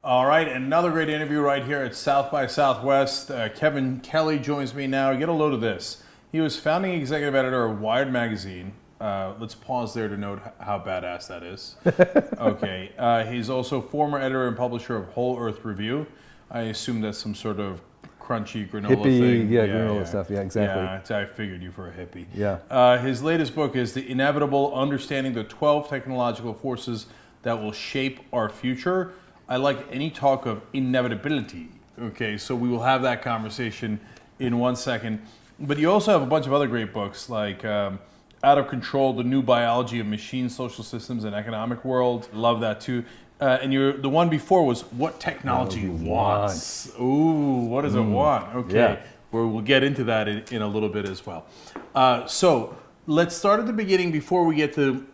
All right, another great interview right here at South by Southwest. Kevin Kelly joins me now. Get a load of this. He was founding executive editor of Wired magazine. Let's pause there to note how badass that is. Okay, he's also former editor and publisher of Whole Earth Review. I assume that's some sort of crunchy granola hippie thing. Yeah, granola stuff. Yeah, exactly. Yeah, I figured you for a hippie. Yeah. His latest book is The Inevitable: Understanding the 12 Technological Forces That Will Shape Our Future. I like any talk of inevitability. Okay, so we will have that conversation in 1 second. But you also have a bunch of other great books like Out of Control: The New Biology of Machine, Social Systems, and Economic World. Love that too. And the one before was What Technology Wants. Ooh, what does it want? Okay, yeah. We'll get into that in a little bit as well. So let's start at the beginning before we get to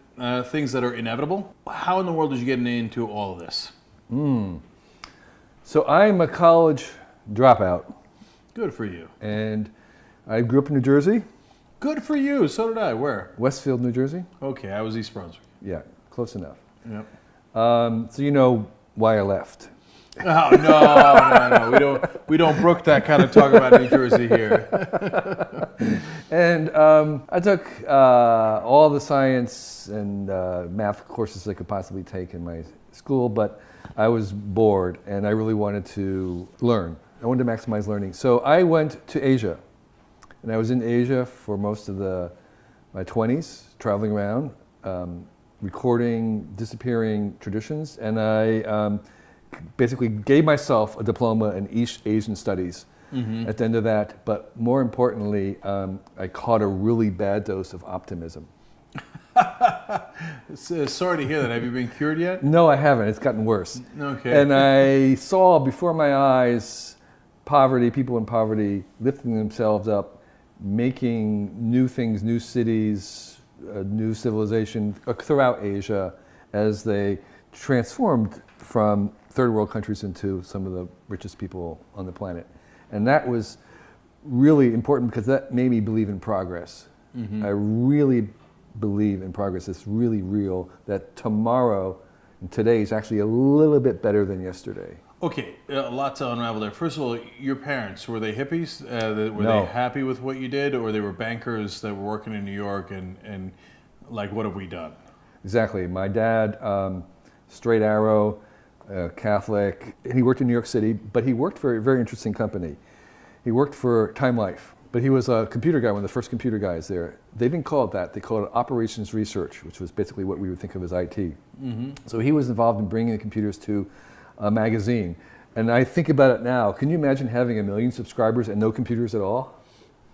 things that are inevitable. How in the world did you get into all of this? So I'm a college dropout. Good for you. And I grew up in New Jersey. Good for you. So did I. Where? Westfield, New Jersey. Okay, I was East Brunswick. Yeah, close enough. Yep. So you know why I left. Oh, no. We don't brook that kind of talk about New Jersey here. And I took all the science and math courses I could possibly take in my school, but I was bored and I really wanted to learn. I wanted to maximize learning. So I went to Asia, and I was in Asia for most of my 20s, traveling around, recording disappearing traditions, and I basically gave myself a diploma in East Asian Studies at the end of that. But more importantly, I caught a really bad dose of optimism. Sorry to hear that. Have you been cured yet? No, I haven't. It's gotten worse. Okay. And I saw before my eyes poverty, people in poverty lifting themselves up, making new things, new cities, new civilization throughout Asia as they transformed from third world countries into some of the richest people on the planet. And that was really important because that made me believe in progress. I really believe in progress. It's really real that tomorrow and today is actually a little bit better than yesterday. Okay, a lot to unravel there. First of all, your parents, were they hippies? Were No. they happy with what you did, or they were bankers that were working in New York and like, what have we done? Exactly. My dad, straight arrow, Catholic, and he worked in New York City, but he worked for a very interesting company. He worked for Time Life, but he was a computer guy, one of the first computer guys there. They didn't call it that. They called it operations research, which was basically what we would think of as IT. So he was involved in bringing the computers to a magazine. And I think about it now. Can you imagine having 1 million subscribers and no computers at all?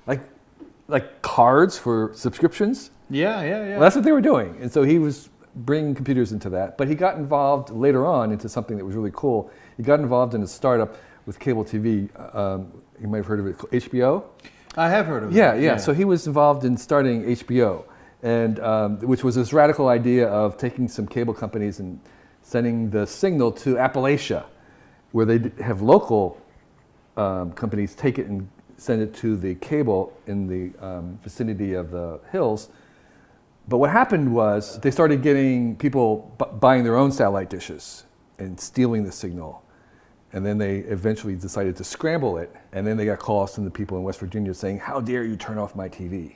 Like cards for subscriptions? Yeah. Well, that's what they were doing. And so he was bringing computers into that. But he got involved later on into something that was really cool. He got involved in a startup with cable TV. You might have heard of it, HBO. I have heard of it. Yeah. So he was involved in starting HBO, and which was this radical idea of taking some cable companies and sending the signal to Appalachia, where they have local companies take it and send it to the cable in the vicinity of the hills. But what happened was they started getting people buying their own satellite dishes and stealing the signal. And then they eventually decided to scramble it. And then they got calls from the people in West Virginia saying, "How dare you turn off my TV?"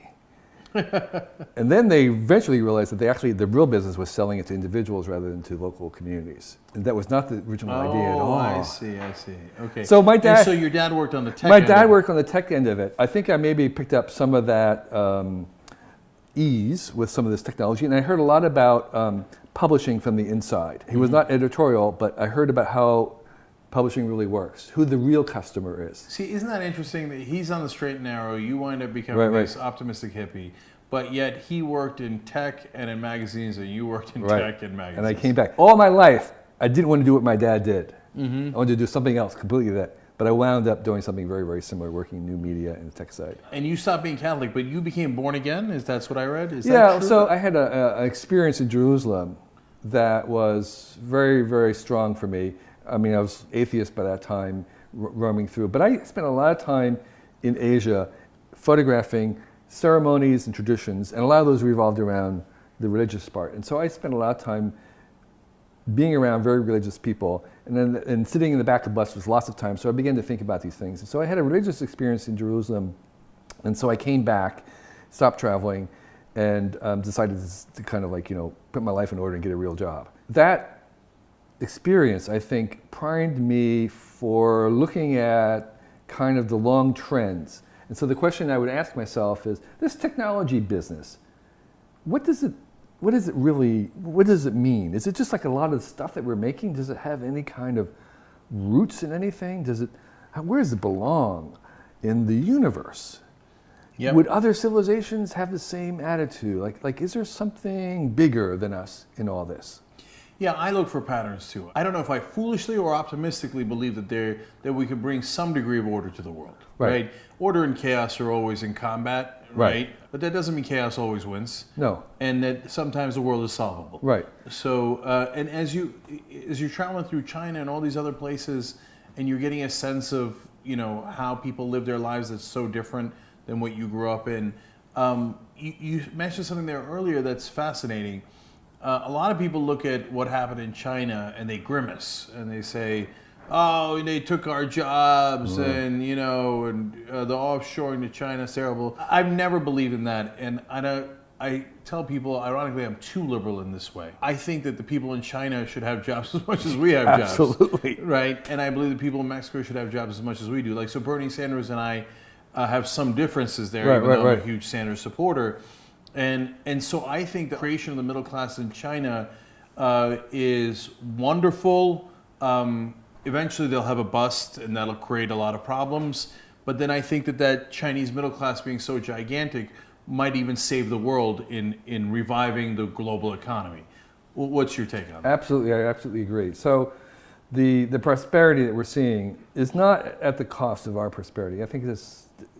And then they eventually realized that the real business was selling it to individuals rather than to local communities. And that was not the original idea at all. I see. Okay. So my dad. And so your dad worked on the tech. My end dad of it. worked on the tech end of it. I think I maybe picked up some of that ease with some of this technology. And I heard a lot about publishing from the inside. He was not editorial, but I heard about how publishing really works, who the real customer is. See, isn't that interesting that he's on the straight and narrow, you wind up becoming this optimistic hippie, but yet he worked in tech and in magazines and you worked in tech and magazines. And I came back. All my life, I didn't want to do what my dad did. I wanted to do something else, completely that. But I wound up doing something very, very similar, working in new media and the tech side. And you stopped being Catholic, but you became born again? That's what I read? Is Yeah, that true? so I had an experience in Jerusalem that was very, very strong for me. I mean, I was atheist by that time, roaming through. But I spent a lot of time in Asia photographing ceremonies and traditions, and a lot of those revolved around the religious part. And so I spent a lot of time being around very religious people, and sitting in the back of the bus was lots of time. So I began to think about these things. And so I had a religious experience in Jerusalem, and so I came back, stopped traveling, and decided to kind of like, put my life in order and get a real job. That experience, I think, primed me for looking at kind of the long trends. And so the question I would ask myself is, this technology business, what does it mean? Is it just like a lot of the stuff that we're making? Does it have any kind of roots in anything? Where does it belong in the universe? Yep. Would other civilizations have the same attitude? Like, is there something bigger than us in all this? Yeah, I look for patterns too. I don't know if I foolishly or optimistically believe that we could bring some degree of order to the world. Right? Order and chaos are always in combat, right? But that doesn't mean chaos always wins. No. And that sometimes the world is solvable. Right. So, and as you're traveling through China and all these other places, and you're getting a sense of how people live their lives that's so different than what you grew up in. You mentioned something there earlier that's fascinating. A lot of people look at what happened in China and they grimace and they say, "Oh, they took our jobs, and the offshoring to China is terrible." I've never believed in that, and I tell people, ironically, I'm too liberal in this way. I think that the people in China should have jobs as much as we have jobs. Absolutely. Right? And I believe the people in Mexico should have jobs as much as we do. Like, so Bernie Sanders and I have some differences there, even though I'm a huge Sanders supporter. And so I think the creation of the middle class in China is wonderful. Eventually they'll have a bust and that'll create a lot of problems. But then I think that Chinese middle class being so gigantic might even save the world in reviving the global economy. What's your take on that? Absolutely, I absolutely agree. So the prosperity that we're seeing is not at the cost of our prosperity. I think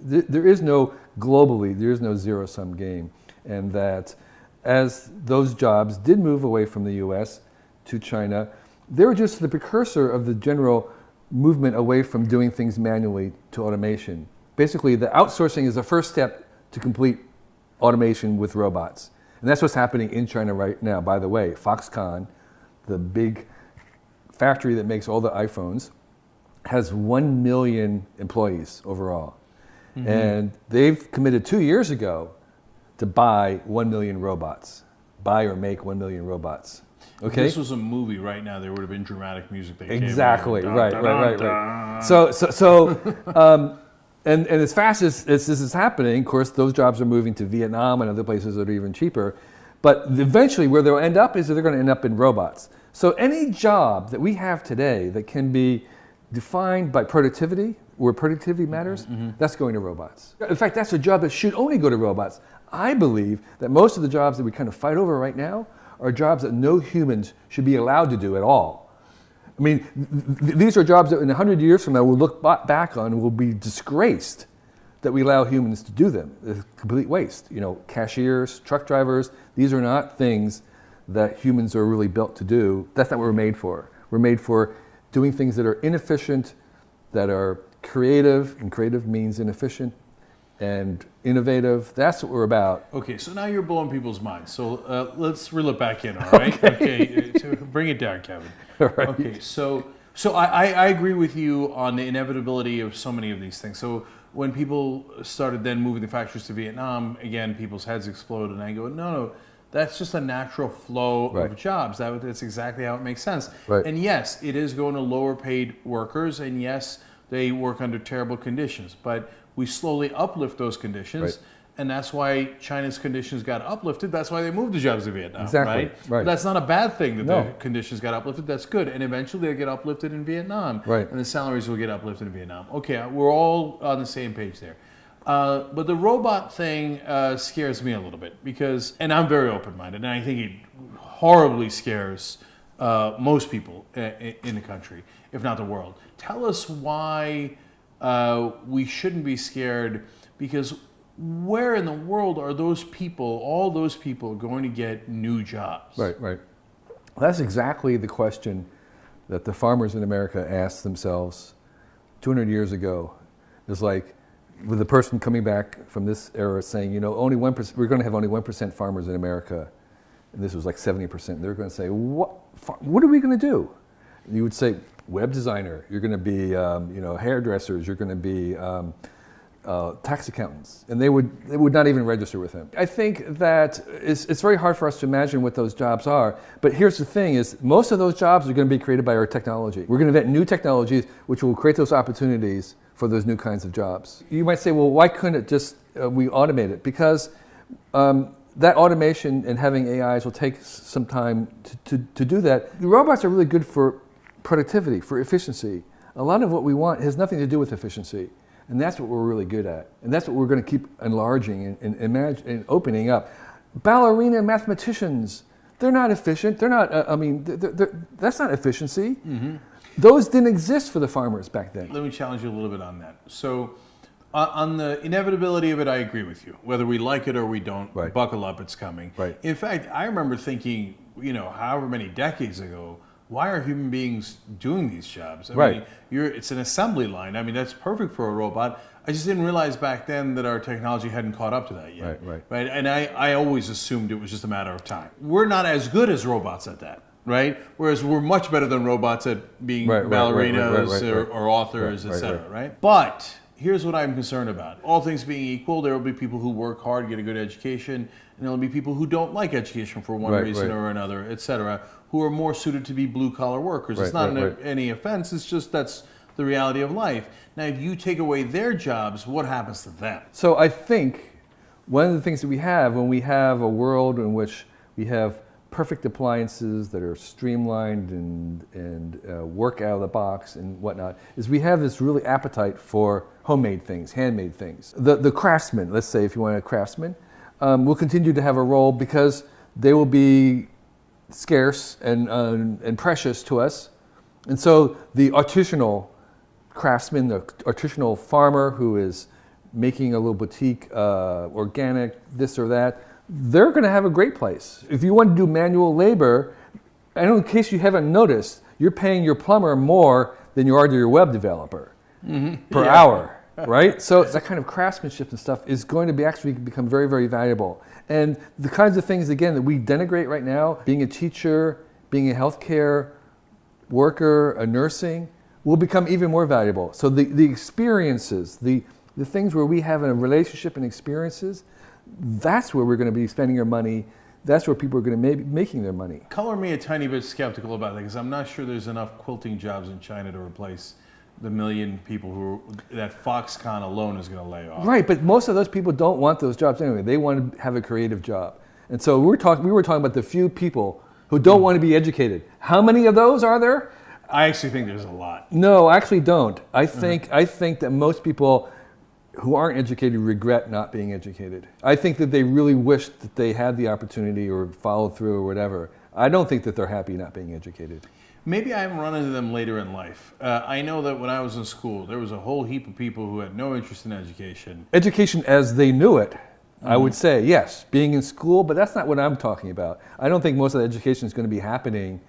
there is no zero-sum game. And that as those jobs did move away from the US to China, they were just the precursor of the general movement away from doing things manually to automation. Basically, the outsourcing is the first step to complete automation with robots. And that's what's happening in China right now. By the way, Foxconn, the big factory that makes all the iPhones, has 1 million employees overall. Mm-hmm. And they've committed 2 years ago to buy 1 million robots. Buy or make 1 million robots. Okay? If this was a movie right now, there would have been dramatic music that exactly. came Right. And as fast as this is happening, of course, those jobs are moving to Vietnam and other places that are even cheaper. But eventually where they'll end up is that they're going to end up in robots. So any job that we have today that can be defined by productivity, where productivity matters, that's going to robots. In fact, that's a job that should only go to robots. I believe that most of the jobs that we kind of fight over right now are jobs that no humans should be allowed to do at all. I mean, these are jobs that in 100 years from now we'll look back on and will be disgraced that we allow humans to do them. It's a complete waste. Cashiers, truck drivers, these are not things that humans are really built to do. That's not what we're made for. We're made for doing things that are inefficient, that are creative, and creative means inefficient, and innovative. That's what we're about. Okay, so now you're blowing people's minds. So let's reel it back in, all right? Okay, so bring it down, Kevin. All right. Okay, so I agree with you on the inevitability of so many of these things. So when people started then moving the factories to Vietnam, again, people's heads exploded, and I go, no, that's just a natural flow of jobs. That's exactly how it makes sense. Right. And yes, it is going to lower paid workers, and yes, they work under terrible conditions, but we slowly uplift those conditions, and that's why China's conditions got uplifted. That's why they moved the jobs to Vietnam, exactly. Right? But that's not a bad thing that the conditions got uplifted. That's good, and eventually they'll get uplifted in Vietnam, and the salaries will get uplifted in Vietnam. Okay, we're all on the same page there. But the robot thing scares me a little bit and I'm very open-minded, and I think it horribly scares most people in the country, if not the world. Tell us why we shouldn't be scared, because where in the world are all those people going to get new jobs? Right. That's exactly the question that the farmers in America asked themselves 200 years ago. It's like, with the person coming back from this era saying, only 1%, we're going to have only 1% farmers in America and this was like 70%, they're going to say, what are we going to do? And you would say, web designer, you're going to be hairdressers, you're going to be tax accountants, and they would not even register with him. I think that it's very hard for us to imagine what those jobs are, but here's the thing is most of those jobs are going to be created by our technology. We're going to invent new technologies which will create those opportunities for those new kinds of jobs. You might say, well, why couldn't it just we automate it? Because that automation and having AIs will take some time to do that. The robots are really good for productivity, for efficiency. A lot of what we want has nothing to do with efficiency. And that's what we're really good at. And that's what we're going to keep enlarging and opening up. Ballerina mathematicians, they're not efficient. They're not, that's not efficiency. Mm-hmm. Those didn't exist for the farmers back then. Let me challenge you a little bit on that. So on the inevitability of it, I agree with you. Whether we like it or we don't, right. Buckle up, it's coming. Right. In fact, I remember thinking, however many decades ago, why are human beings doing these jobs? I right. mean, it's an assembly line. I mean, that's perfect for a robot. I just didn't realize back then that our technology hadn't caught up to that yet. Right. And I always assumed it was just a matter of time. We're not as good as robots at that, right? Whereas we're much better than robots at being ballerinas or authors, etc. Right? But here's what I'm concerned about. All things being equal, there will be people who work hard, get a good education, and there will be people who don't like education for one reason or another, etc., who are more suited to be blue-collar workers. It's not any offense, it's just that's the reality of life. Now, if you take away their jobs, what happens to them? So I think one of the things that we have when we have a world in which we have perfect appliances that are streamlined and work out of the box and whatnot, is we have this really appetite for homemade things, handmade things. The craftsman, let's say if you want a craftsman, will continue to have a role because they will be scarce and precious to us. And so the artisanal craftsman, the artisanal farmer who is making a little boutique, organic, this or that, they're going to have a great place. If you want to do manual labor, I know in case you haven't noticed, you're paying your plumber more than you are to your web developer per hour, right? So that kind of craftsmanship and stuff is going to be actually become very, very valuable. And the kinds of things, again, that we denigrate right now, being a teacher, being a healthcare worker, a nursing, will become even more valuable. So the experiences, the things where we have a relationship and experiences, that's where we're going to be spending our money. That's where people are going to be making their money. Color me a tiny bit skeptical about that because I'm not sure there's enough quilting jobs in China to replace the million people that Foxconn alone is going to lay off. Right, but most of those people don't want those jobs anyway. They want to have a creative job. And so we were talking about the few people who don't want to be educated. How many of those are there? I actually think there's a lot. No, I actually don't. I think that most people who aren't educated regret not being educated. I think that they really wish that they had the opportunity or followed through or whatever. I don't think that they're happy not being educated. Maybe I haven't run into them later in life. I know that when I was in school, there was a whole heap of people who had no interest in education. Education as they knew it, I would say, yes, being in school, but that's not what I'm talking about. I don't think most of the education is going to be happening,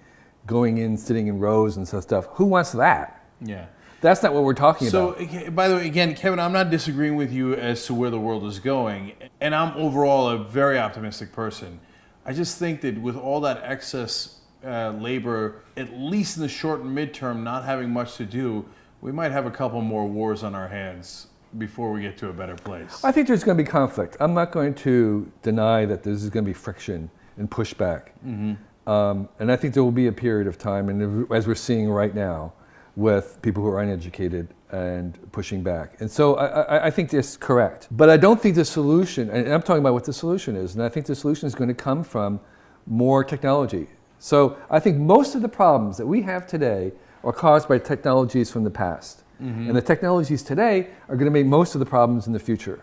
going in, sitting in rows and stuff. Who wants that? Yeah. That's not what we're talking about. So, by the way, again, Kevin, I'm not disagreeing with you as to where the world is going, and I'm overall a very optimistic person. I just think that with all that excess labor, at least in the short and midterm, not having much to do, we might have a couple more wars on our hands before we get to a better place. I think there's going to be conflict. I'm not going to deny that this is going to be friction and pushback. And I think there will be a period of time, and as we're seeing right now, with people who are uneducated and pushing back. And so I think that's correct. But I don't think the solution, and I'm talking about what the solution is, and I think the solution is going to come from more technology. So I think most of the problems that we have today are caused by technologies from the past. And the technologies today are going to make most of the problems in the future.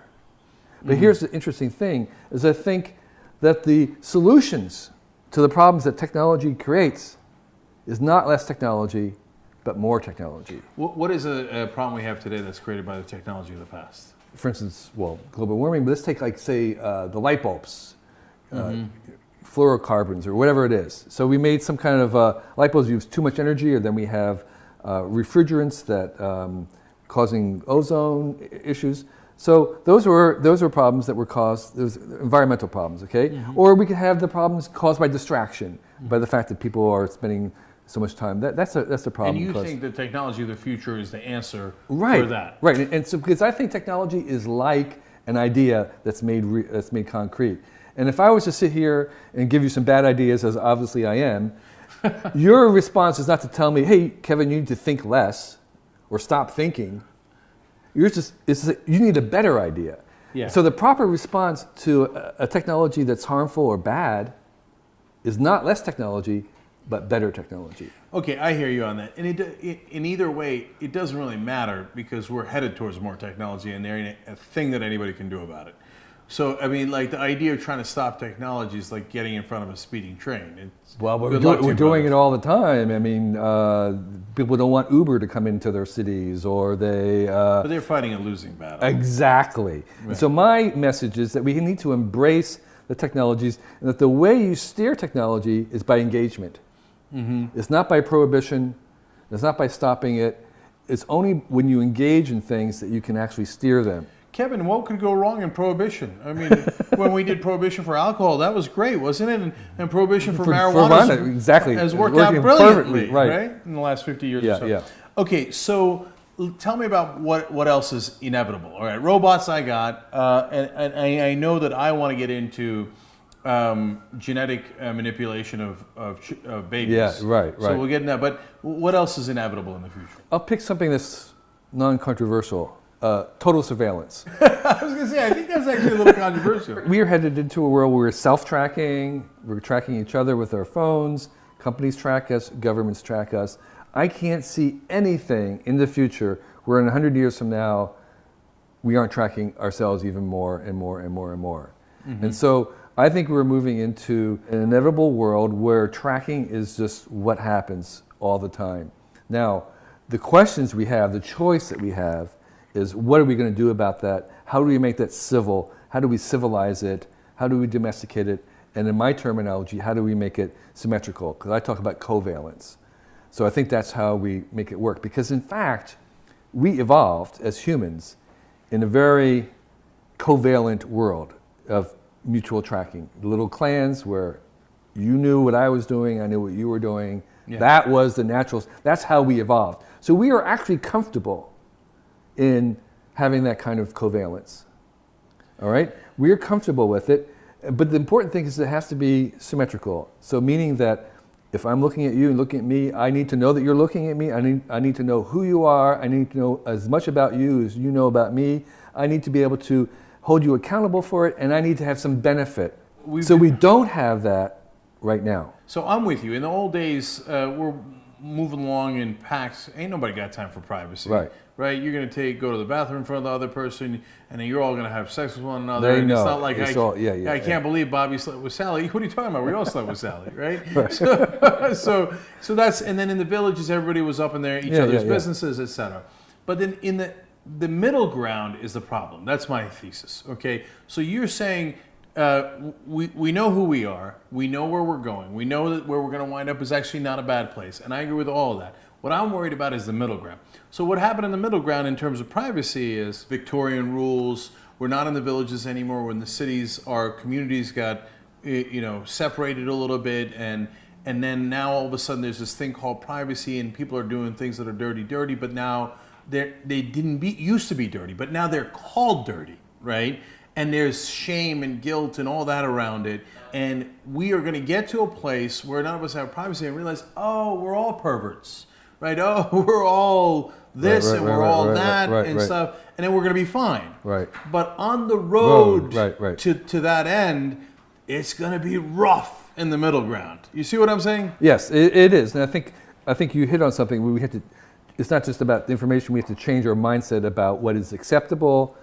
But here's the interesting thing, is I think that the solutions to the problems that technology creates is not less technology, but more technology. What is a problem we have today that's created by the technology of the past? For instance, well, global warming, but let's take like, say, the light bulbs, fluorocarbons or whatever it is. So we made some kind of light bulbs use too much energy, or then we have refrigerants that causing ozone issues. So those were problems that were caused, those environmental problems, okay? Or we could have the problems caused by distraction, by the fact that people are spending so much time. That's a problem. And you think the technology of the future is the answer right, for that? Right, and so because I think technology is like an idea that's made concrete. And if I was to sit here and give you some bad ideas, as obviously I am, your response is not to tell me, hey, Kevin, you need to think less or stop thinking. You need a better idea. Yeah. So the proper response to a technology that's harmful or bad is not less technology, but better technology. Okay, I hear you on that. And in either way, it doesn't really matter because we're headed towards more technology and there ain't a thing that anybody can do about it. So, I mean, like the idea of trying to stop technology is like getting in front of a speeding train. We're doing it all the time. I mean, people don't want Uber to come into their cities, or they... but they're fighting a losing battle. Exactly. Right. And so my message is that we need to embrace the technologies, and that the way you steer technology is by engagement. It's not by prohibition. It's not by stopping it. It's only when you engage in things that you can actually steer them. Kevin, what could go wrong in prohibition? I mean, when we did prohibition for alcohol, that was great, wasn't it? And prohibition for marijuana exactly. has worked out brilliantly, right? In the last 50 years or so. Yeah. Okay, so tell me about what else is inevitable. All right, robots I got, and I know that I want to get into genetic manipulation of babies. Yeah, right. So we'll get into that. But what else is inevitable in the future? I'll pick something that's non-controversial. Total surveillance. I was going to say, I think that's actually a little controversial. We are headed into a world where we're self-tracking, we're tracking each other with our phones, companies track us, governments track us. I can't see anything in the future where in 100 years from now, we aren't tracking ourselves even more and more and more and more. And so I think we're moving into an inevitable world where tracking is just what happens all the time. Now, the questions we have, the choice that we have, is what are we going to do about that? How do we make that civil? How do we civilize it? How do we domesticate it? And in my terminology, how do we make it symmetrical? Because I talk about covalence. So I think that's how we make it work. Because in fact, we evolved as humans in a very covalent world of mutual tracking. Little clans where you knew what I was doing, I knew what you were doing. Yeah. That was the natural, that's how we evolved. So we are actually comfortable in having that kind of covalence. All right? We're comfortable with it, but the important thing is it has to be symmetrical. So meaning that if I'm looking at you and looking at me, I need to know that you're looking at me. I need to know who you are. I need to know as much about you as you know about me. I need to be able to hold you accountable for it, and I need to have some benefit. We don't have that right now. So I'm with you. In the old days, we're moving along in packs. Ain't nobody got time for privacy. Right? You're going to go to the bathroom in front of the other person, and then you're all going to have sex with one another. They and know. It's not like I can't believe Bobby slept with Sally. What are you talking about? We all slept with Sally, right? So that's, and then in the villages, everybody was up in their each other's businesses, etc. But then in the middle ground is the problem. That's my thesis. Okay, so you're saying we know who we are, we know where we're going, we know that where we're going to wind up is actually not a bad place, and I agree with all of that. What I'm worried about is the middle ground. So what happened in the middle ground in terms of privacy is Victorian rules. We're not in the villages anymore. When the cities, our communities got separated a little bit, and then now all of a sudden there's this thing called privacy, and people are doing things that are dirty, but now they used to be dirty, but now they're called dirty, right? And there's shame and guilt and all that around it. And we are going to get to a place where none of us have privacy and realize, oh, we're all perverts, right? Oh, we're all this and we're all that and stuff. And then we're going to be fine. Right. But on the road to that end, it's going to be rough in the middle ground. You see what I'm saying? Yes, it is. And I think you hit on something where we have to, it's not just about the information, we have to change our mindset about what is acceptable,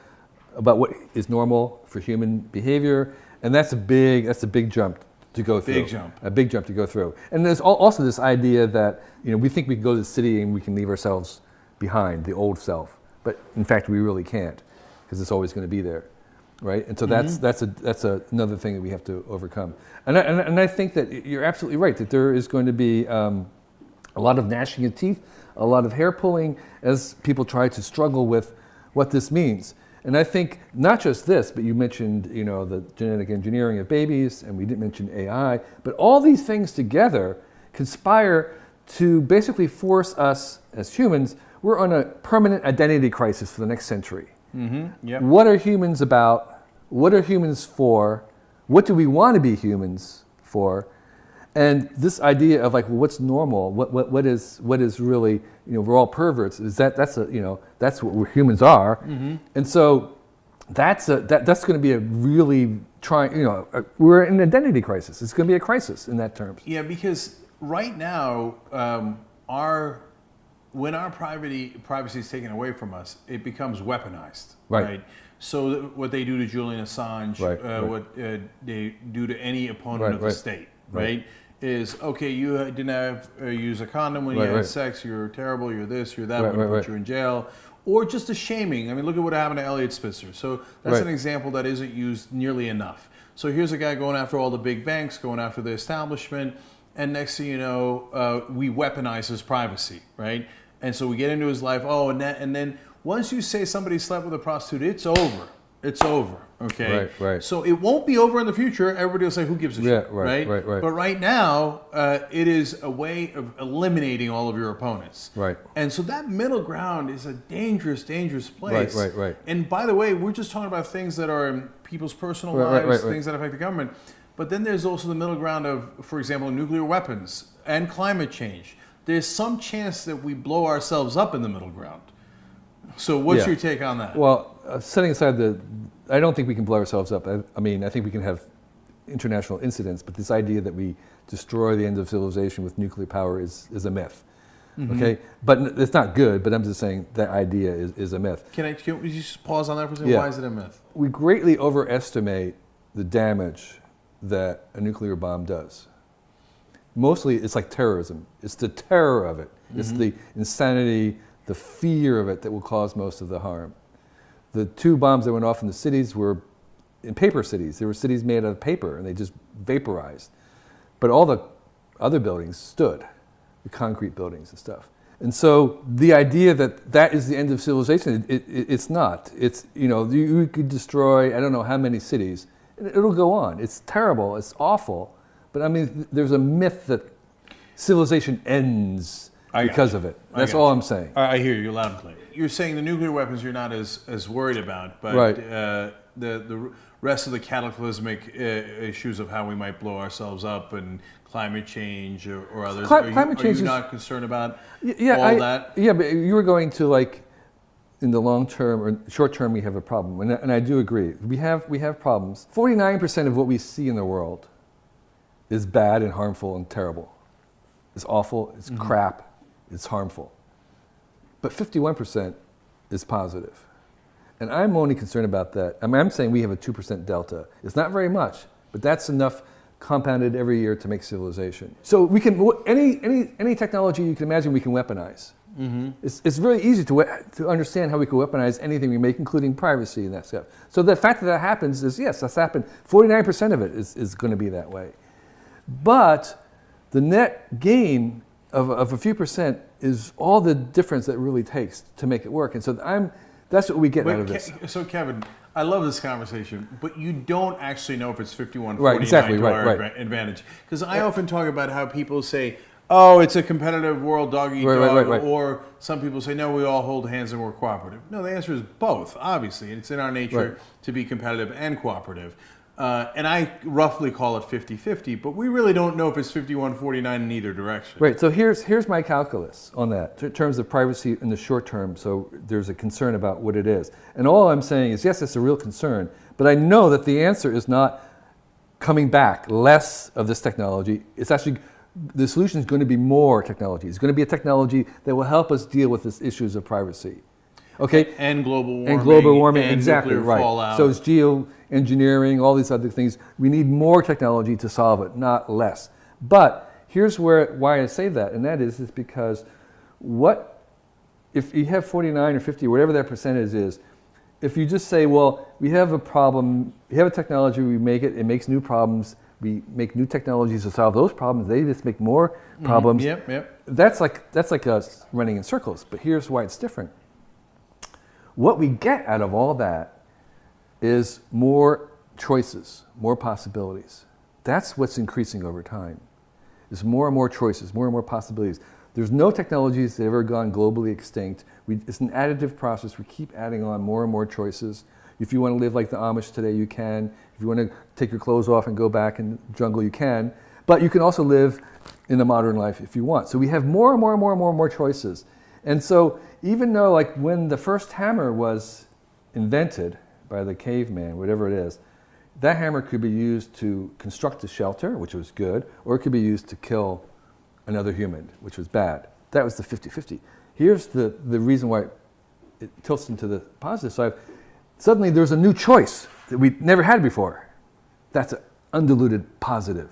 about what is normal for human behavior, and that's a big jump to go through. A big jump to go through. And there's also this idea that we think we can go to the city and we can leave ourselves behind, the old self, but in fact we really can't, because it's always going to be there, right? And so that's another thing that we have to overcome. And I think that you're absolutely right that there is going to be a lot of gnashing of teeth, a lot of hair pulling as people try to struggle with what this means. And I think not just this, but you mentioned, the genetic engineering of babies, and we didn't mention AI, but all these things together conspire to basically force us as humans. We're on a permanent identity crisis for the next century. Yep. What are humans about? What are humans for? What do we want to be humans for? And this idea of like, well, what's normal? What is really? We're all perverts. That's what humans are. And so that's going to be a really trying. We're in an identity crisis. It's going to be a crisis in that terms. Yeah, because right now, when our privacy is taken away from us, it becomes weaponized. Right. So what they do to Julian Assange, what they do to any opponent of the state, right? Is okay. You didn't use a condom when you had sex. You're terrible. You're this. You're that. We're going to put you in jail. Or just the shaming. I mean, look at what happened to Elliot Spitzer. So that's an example that isn't used nearly enough. So here's a guy going after all the big banks, going after the establishment, and next thing you know, we weaponize his privacy, right? And so we get into his life. Oh, and then once you say somebody slept with a prostitute, it's over. It's over. Okay. Right. So it won't be over in the future. Everybody will say, "Who gives a shit?" Right. But right now, it is a way of eliminating all of your opponents. Right. And so that middle ground is a dangerous, dangerous place. Right. And by the way, we're just talking about things that are in people's personal lives, things that affect the government. But then there's also the middle ground of, for example, nuclear weapons and climate change. There's some chance that we blow ourselves up in the middle ground. So what's your take on that? Well, setting aside I don't think we can blow ourselves up. I mean, I think we can have international incidents, but this idea that we destroy the end of civilization with nuclear power is a myth. Okay? But it's not good, but I'm just saying that idea is a myth. Can we just pause on that for a second? Why is it a myth? We greatly overestimate the damage that a nuclear bomb does. Mostly it's like terrorism. It's the terror of it. It's the insanity, the fear of it that will cause most of the harm. The 2 bombs that went off in the cities were in paper cities. They were cities made out of paper, and they just vaporized. But all the other buildings stood, the concrete buildings and stuff. And so the idea that is the end of civilization, it's not. It's, you could destroy, I don't know how many cities, and it'll go on. It's terrible, it's awful. But I mean, there's a myth that civilization ends because of it. That's all I'm saying. I hear you loud and clear. You're saying the nuclear weapons you're not as worried about, but the rest of the cataclysmic issues of how we might blow ourselves up and climate change or others, climate change are you not concerned about all that? Yeah, but you were going to like, in the long term or short term, we have a problem, and I do agree. We have problems. 49% of what we see in the world is bad and harmful and terrible. It's awful, it's crap, it's harmful. But 51% is positive. And I'm only concerned about that. I mean, I'm saying we have a 2% delta. It's not very much, but that's enough compounded every year to make civilization. So we can, any technology you can imagine we can weaponize. It's really easy to understand how we can weaponize anything we make, including privacy and that stuff. So the fact that happens is, yes, that's happened. 49% of it is going to be that way. But the net gain of a few percent is all the difference that it really takes to make it work. And so that's what we get out of this. So Kevin, I love this conversation, but you don't actually know if it's 51-49 to our advantage. Because I often talk about how people say, oh, it's a competitive world, dog eat dog, or some people say, no, we all hold hands and we're cooperative. No, the answer is both, obviously. It's in our nature to be competitive and cooperative. And I roughly call it 50-50, but we really don't know if it's 51-49 in either direction. Right, so here's my calculus on that, in terms of privacy in the short term, so there's a concern about what it is. And all I'm saying is, yes, it's a real concern, but I know that the answer is not coming back, less of this technology. It's actually, the solution is going to be more technology. It's going to be a technology that will help us deal with these issues of privacy. Okay? And global warming. And global warming, exactly, nuclear fallout. So it's geoengineering, all these other things. We need more technology to solve it, not less. But here's why I say that, and that is because if you have 49 or 50, whatever that percentage is, if you just say, well, we have a problem, we have a technology, we make it, it makes new problems, we make new technologies to solve those problems, they just make more problems. Yep. That's like us running in circles, but here's why it's different. what we get out of all that is more choices, more possibilities. That's what's increasing over time. There's more and more choices, more and more possibilities. There's no technologies that have ever gone globally extinct. It's an additive process. We keep adding on more and more choices. If you want to live like the Amish today, you can. If you want to take your clothes off and go back in the jungle, you can. But you can also live in a modern life if you want. So we have more and more and more and more and more choices. And so even though like when the first hammer was invented by the caveman, whatever it is, that hammer could be used to construct a shelter, which was good, or it could be used to kill another human, which was bad. That was the 50-50. Here's the reason why it tilts into the positive side. Suddenly there's a new choice that we never had before. That's an undiluted positive.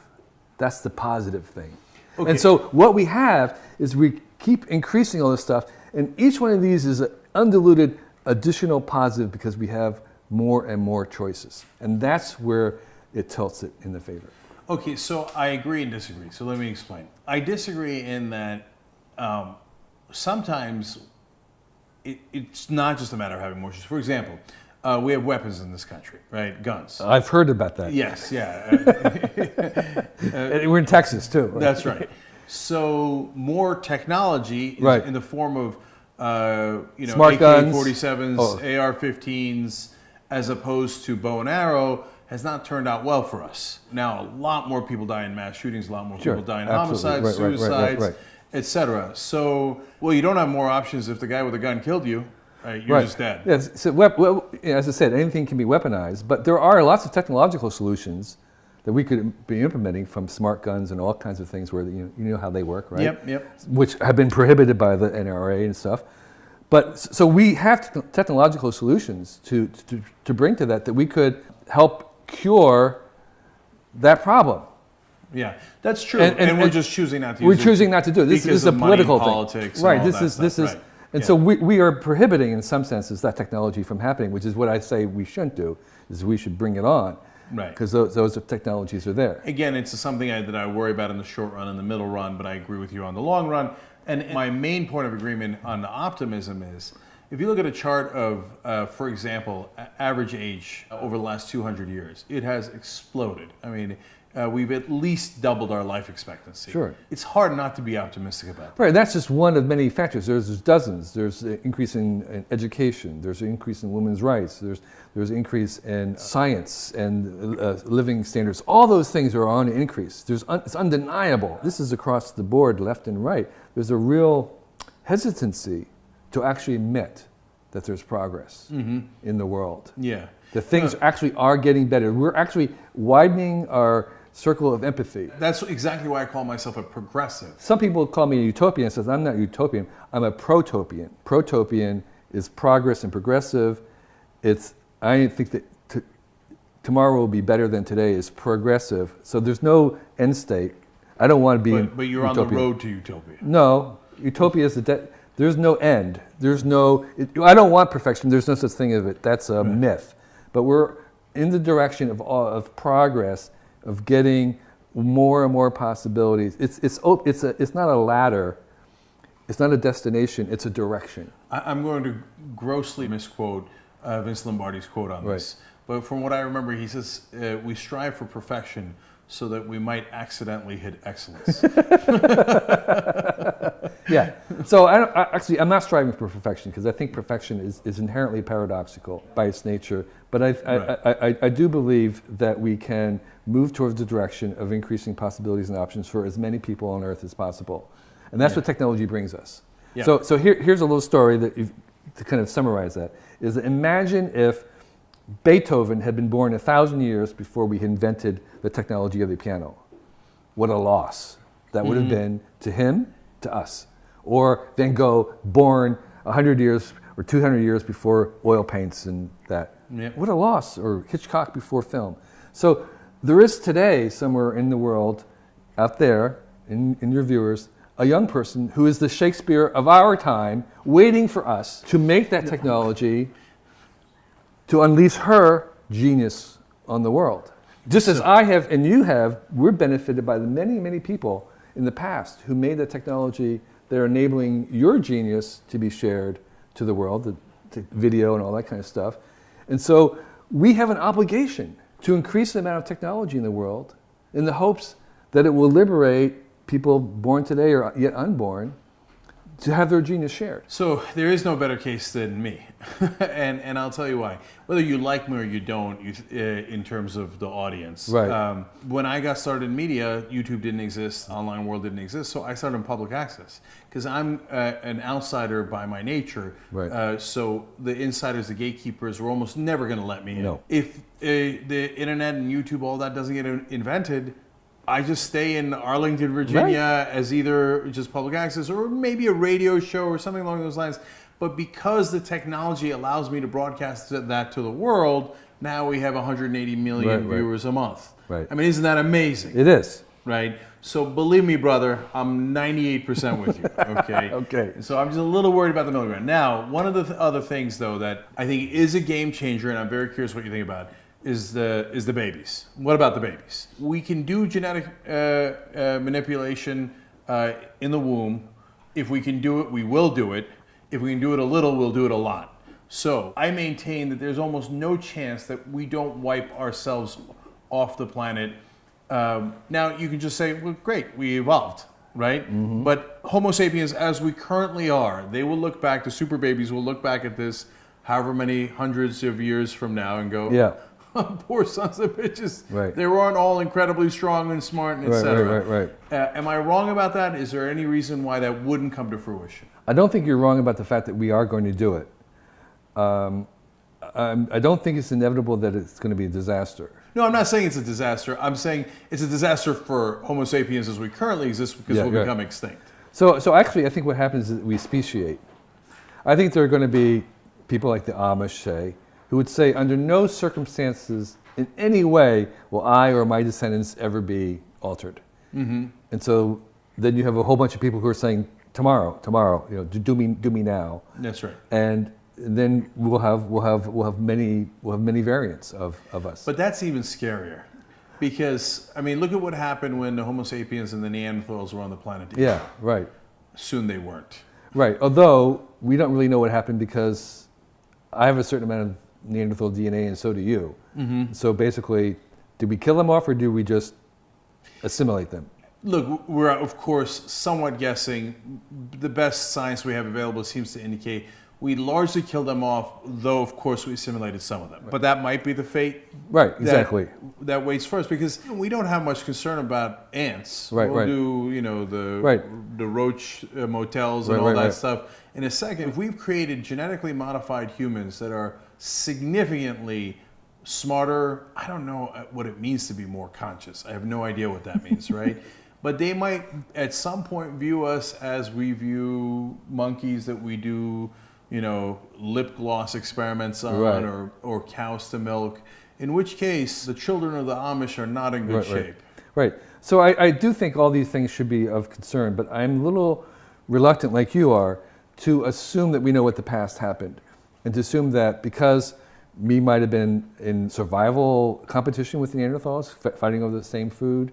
That's the positive thing. Okay. And so what we have is we keep increasing all this stuff, and each one of these is an undiluted additional positive because we have more and more choices. And that's where it tilts it in the favor. Okay, so I agree and disagree. So let me explain. I disagree in that sometimes it's not just a matter of having more choices. For example, we have weapons in this country, right? Guns. I've heard about that. Yes, yeah. We're in Texas too. Right? That's right. So more technology is right. in the form of smart AK-47s, AR-15s, as opposed to bow and arrow, has not turned out well for us. Now, a lot more people die in mass shootings, a lot more people die in homicides, suicides, etc. So, well, you don't have more options if the guy with a gun killed you. You're just dead. Yes. So, as I said, anything can be weaponized, but there are lots of technological solutions that we could be implementing, from smart guns and all kinds of things where you know how they work, right? Yep. Which have been prohibited by the NRA and stuff. But so we have technological solutions to bring to that we could help cure that problem. Yeah, that's true. And we're just choosing not to use it. We're choosing not to do it. This is a political thing. Politics, right. This is and so we are prohibiting in some senses that technology from happening, which is what I say we shouldn't do, is we should bring it on. Right. Because those technologies are there. Again, it's something that I worry about in the short run and the middle run, but I agree with you on the long run. And my main point of agreement on the optimism is, if you look at a chart of, for example, average age over the last 200 years, it has exploded. I mean, we've at least doubled our life expectancy. Sure. It's hard not to be optimistic about that. Right, that's just one of many factors. There's dozens. There's an increase in education. There's an increase in women's rights. There's an increase in science and living standards. All those things are on an increase. It's undeniable. This is across the board, left and right. There's a real hesitancy to actually admit that there's progress in the world. Yeah. The things actually are getting better. We're actually widening our circle of empathy. That's exactly why I call myself a progressive. Some people call me a utopian and says, I'm not utopian, I'm a protopian. Protopian is progress and progressive. I think that tomorrow will be better than today is progressive. So there's no end state. I don't want to be But you're utopian. On the road to utopia. No, utopia is there's no end. I don't want perfection. There's no such thing as it. That's a myth. But we're in the direction of progress, of getting more and more possibilities. It's not a ladder. It's not a destination. It's a direction. I'm going to grossly misquote Vince Lombardi's quote on this. But from what I remember, he says, we strive for perfection so that we might accidentally hit excellence. Yeah. So I'm not striving for perfection, because I think perfection is inherently paradoxical by its nature. But I do believe that we can move towards the direction of increasing possibilities and options for as many people on Earth as possible. And that's what technology brings us. Yeah. So here's a little story to kind of summarize that. Is that imagine if Beethoven had been born 1,000 years before we invented the technology of the piano. What a loss that would have been to him, to us. Or Van Gogh, born 100 years or 200 years before oil paints and that. Yep. What a loss. Or Hitchcock before film. So there is today, somewhere in the world, out there, in your viewers, a young person who is the Shakespeare of our time, waiting for us to make that technology, to unleash her genius on the world. Just as I have and you have, we're benefited by the many, many people in the past who made the technology that are enabling your genius to be shared to the world, video and all that kind of stuff. And so we have an obligation to increase the amount of technology in the world in the hopes that it will liberate people born today or yet unborn to have their genius shared. So there is no better case than me, and I'll tell you why. Whether you like me or you don't, in terms of the audience. Right. When I got started in media, YouTube didn't exist, online world didn't exist, so I started in public access because I'm an outsider by my nature. Right. So the insiders, the gatekeepers, were almost never going to let me in. No. If the internet and YouTube, all that doesn't get invented, I just stay in Arlington, Virginia as either just public access or maybe a radio show or something along those lines. But because the technology allows me to broadcast that to the world, now we have 180 million viewers a month. Right. I mean, isn't that amazing? It is. Right? So believe me, brother, I'm 98% with you, okay? Okay. So I'm just a little worried about the middle ground. Now, one of the other things, though, that I think is a game changer, and I'm very curious what you think about, is the babies. What about the babies? We can do genetic manipulation in the womb. If we can do it, we will do it. If we can do it a little, we'll do it a lot. So I maintain that there's almost no chance that we don't wipe ourselves off the planet. Now, you can just say, well, great, we evolved, right? Mm-hmm. But Homo sapiens, as we currently are, they will look back, the super babies will look back at this however many hundreds of years from now and go, yeah. Poor sons of bitches. Right. They weren't all incredibly strong and smart and etc. Right. Am I wrong about that? Is there any reason why that wouldn't come to fruition? I don't think you're wrong about the fact that we are going to do it. I don't think it's inevitable that it's going to be a disaster. No, I'm not saying it's a disaster. I'm saying it's a disaster for Homo sapiens as we currently exist because we'll become extinct. So actually, I think what happens is we speciate. I think there are going to be people like the Amish, say, who would say, under no circumstances in any way will I or my descendants ever be altered. Mm-hmm. And so then you have a whole bunch of people who are saying, tomorrow, do me now. That's right. And then we'll have many variants of us. But that's even scarier, because I mean, look at what happened when the Homo sapiens and the Neanderthals were on the planet. Yeah, right. Soon they weren't. Right. Although we don't really know what happened because I have a certain amount of Neanderthal DNA, and so do you. Mm-hmm. So basically, did we kill them off, or do we just assimilate them? Look, we're of course somewhat guessing. The best science we have available seems to indicate we largely killed them off, though of course we assimilated some of them. Right. But that might be the fate. Right, exactly. That waits first, because we don't have much concern about ants. Right, we'll right. do, the roach motels and all that stuff in a second. If we've created genetically modified humans that are significantly smarter, I don't know what it means to be more conscious. I have no idea what that means, right? But they might at some point view us as we view monkeys that we do, lip gloss experiments on, or cows to milk, in which case the children of the Amish are not in good shape. Right. So I do think all these things should be of concern, but I'm a little reluctant, like you are, to assume that we know what the past happened, and to assume that because we might have been in survival competition with the Neanderthals, fighting over the same food,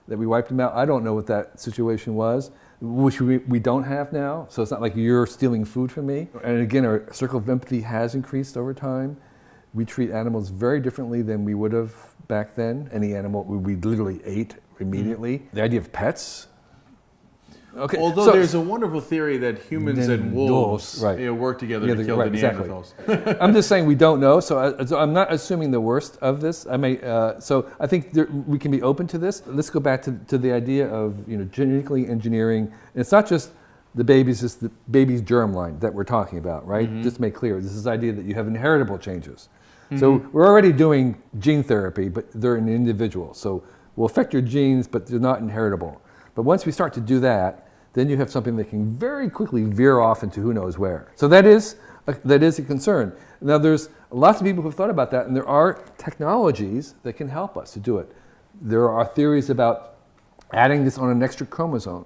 that we wiped them out. I don't know what that situation was, which we don't have now. So it's not like you're stealing food from me. And again, our circle of empathy has increased over time. We treat animals very differently than we would have back then. Any animal we literally ate immediately. Mm-hmm. The idea of pets. Okay. Although there's a wonderful theory that humans and wolves work together to kill the Neanderthals. Exactly. I'm just saying we don't know, so I'm not assuming the worst of this. So I think we can be open to this. Let's go back to the idea of genetically engineering. And it's not just the babies, it's the baby's germline that we're talking about, right? Mm-hmm. Just to make clear, this is the idea that you have inheritable changes. Mm-hmm. So we're already doing gene therapy, but they're in individuals. So will affect your genes, but they're not inheritable. But once we start to do that, then you have something that can very quickly veer off into who knows where. So that is a concern. Now there's lots of people who have thought about that, and there are technologies that can help us to do it. There are theories about adding this on an extra chromosome,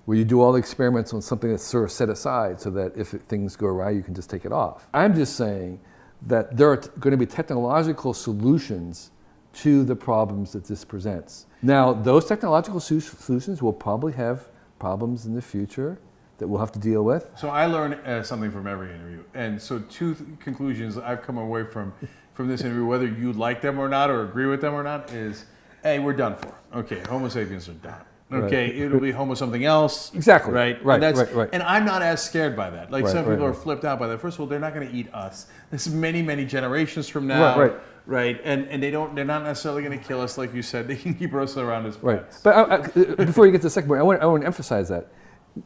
where you do all the experiments on something that's sort of set aside so that if things go awry, you can just take it off. I'm just saying that there are going to be technological solutions to the problems that this presents. Now, those technological solutions will probably have problems in the future that we'll have to deal with. So I learn something from every interview, and so two conclusions I've come away from this interview, whether you like them or not, or agree with them or not, is A, we're done for. Okay, Homo sapiens are done. Okay, right. It'll be Homo something else. Exactly. Right. Right. And and I'm not as scared by that. Like some people are flipped out by that. First of all, they're not going to eat us. This is many generations from now. Right. And they're not necessarily going to kill us, like you said. They can keep us around as pets. But before you get to the second point, I want to emphasize that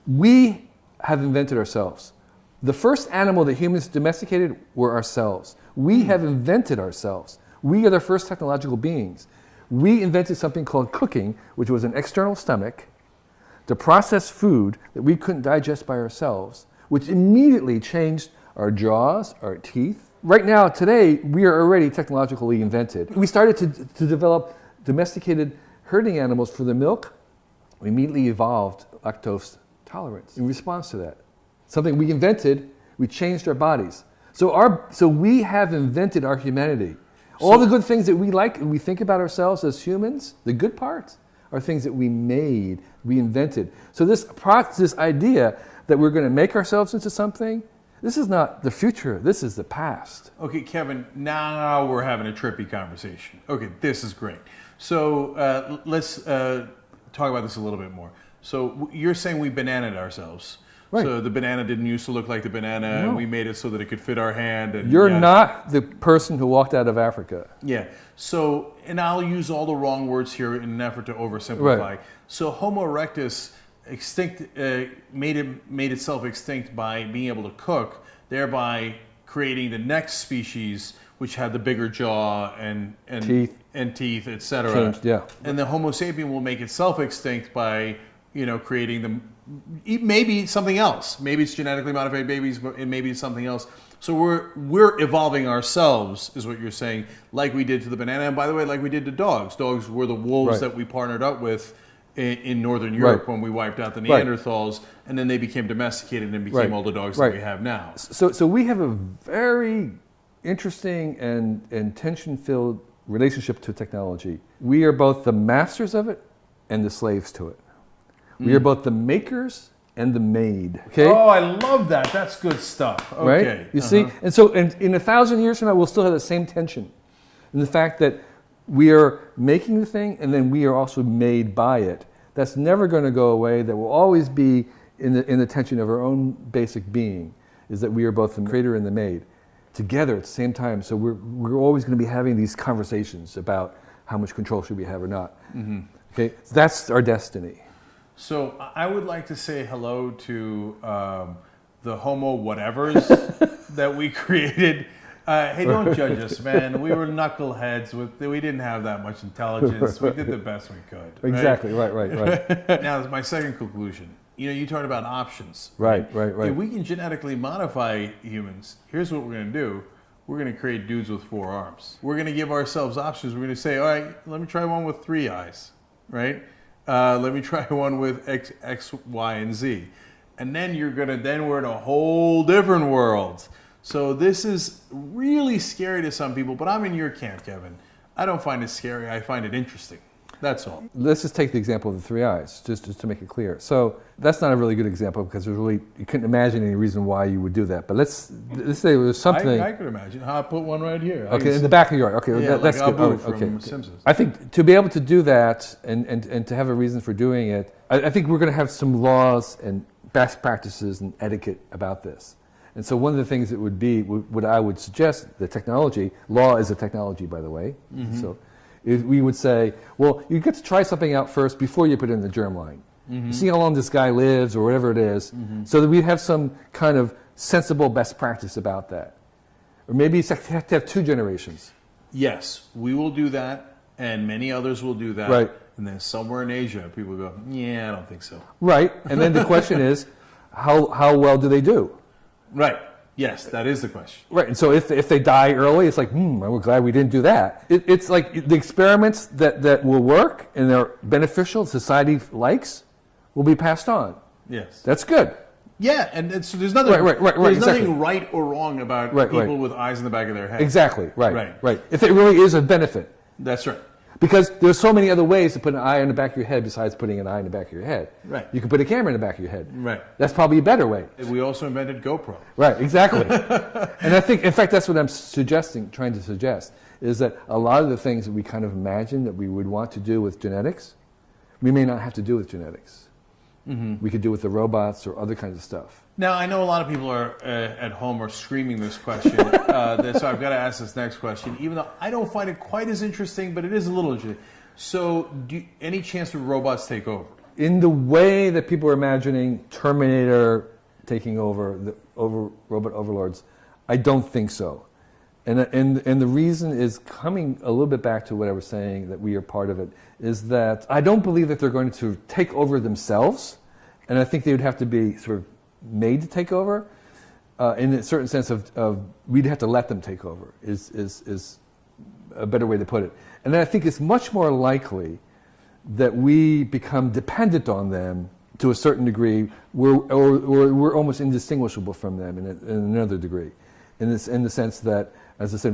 we have invented ourselves. The first animal that humans domesticated were ourselves. We have invented ourselves. We are the first technological beings. We invented something called cooking, which was an external stomach to process food that we couldn't digest by ourselves, which immediately changed our jaws, our teeth. Right now, today, we are already technologically invented. We started to develop domesticated herding animals for the milk. We immediately evolved lactose tolerance in response to that. Something we invented, we changed our bodies. So we have invented our humanity. All the good things that we like and we think about ourselves as humans, the good parts, are things that we made, we invented. So this idea that we're going to make ourselves into something, this is not the future, this is the past. Okay, Kevin, now we're having a trippy conversation. Okay, this is great. So let's talk about this a little bit more. So you're saying we bananaed ourselves. Right. So the banana didn't used to look like the banana, and we made it so that it could fit our hand. And you're not the person who walked out of Africa. Yeah. So, and I'll use all the wrong words here in an effort to oversimplify. Right. So Homo erectus made itself extinct by being able to cook, thereby creating the next species, which had the bigger jaw and teeth, etc. Changed, yeah. And the Homo sapien will make itself extinct by creating them. Maybe something else. Maybe it's genetically modified babies, but maybe it's something else. So we're evolving ourselves, is what you're saying, like we did to the banana, and by the way, like we did to dogs. Dogs were the wolves that we partnered up with in Northern Europe when we wiped out the Neanderthals, and then they became domesticated and became all the dogs that we have now. So we have a very interesting and tension-filled relationship to technology. We are both the masters of it and the slaves to it. We are both the makers and the made. Okay? Oh, I love that. That's good stuff. Okay. Right? You see? And so in 1,000 years from now, we'll still have the same tension. And the fact that we are making the thing and then we are also made by it. That's never going to go away. That will always be in the tension of our own basic being, is that we are both the creator and the made together at the same time. So we're always going to be having these conversations about how much control should we have or not. Mm-hmm. Okay? So that's our destiny. So I would like to say hello to the Homo whatevers that we created. Hey, don't judge us, man. We were knuckleheads. We didn't have that much intelligence. We did the best we could. Right? Exactly. Right. Now, my second conclusion. You talked about options. Right. If we can genetically modify humans, here's what we're going to do. We're going to create dudes with 4 arms. We're going to give ourselves options. We're going to say, all right, let me try one with 3 eyes, right? Let me try one with X, Y, and Z. And then we're in a whole different world. So this is really scary to some people, but I'm in your camp, Kevin. I don't find it scary, I find it interesting. That's all. Let's just take the example of the 3 eyes, just to make it clear. So that's not a really good example because you couldn't imagine any reason why you would do that. But let's say there's something. I could imagine. I'll put one right here. Okay, in the back of your eye. Okay, that's like good. From Simpsons. I think to be able to do that and to have a reason for doing it, I think we're going to have some laws and best practices and etiquette about this. And so one of the things that would be, what I would suggest, the technology, law is a technology, by the way. Mm-hmm. So we would say, well, you get to try something out first before you put it in the germline. Mm-hmm. See how long this guy lives or whatever it is, so that we have some kind of sensible best practice about that. Or maybe you have to have 2 generations. Yes, we will do that, and many others will do that. Right. And then somewhere in Asia, people go, yeah, I don't think so. Right, and then the question is, how well do they do? Right. Yes, that is the question. Right, and so if they die early, it's like, we're glad we didn't do that. It's like the experiments that will work and they're beneficial, society likes, will be passed on. Yes. That's good. Yeah, and so there's nothing, there's nothing right or wrong about people with eyes in the back of their head. Exactly, right. If it really is a benefit. That's right. Because there's so many other ways to put an eye on the back of your head besides putting an eye in the back of your head. Right. You can put a camera in the back of your head. Right. That's probably a better way. We also invented GoPro. Right, exactly. And I think, in fact, that's what I'm trying to suggest, is that a lot of the things that we kind of imagine that we would want to do with genetics, we may not have to do with genetics. Mm-hmm. We could do with the robots or other kinds of stuff. Now, I know a lot of people are at home are screaming this question, so I've got to ask this next question, even though I don't find it quite as interesting, but it is a little interesting. So, any chance that robots take over? In the way that people are imagining Terminator taking over, robot overlords, I don't think so. And the reason is coming a little bit back to what I was saying, that we are part of it, is that I don't believe that they're going to take over themselves, and I think they would have to be sort of made to take over, in a certain sense of we'd have to let them take over, is a better way to put it. And then I think it's much more likely that we become dependent on them to a certain degree, we're almost indistinguishable from them in another degree, in the sense that, as I said,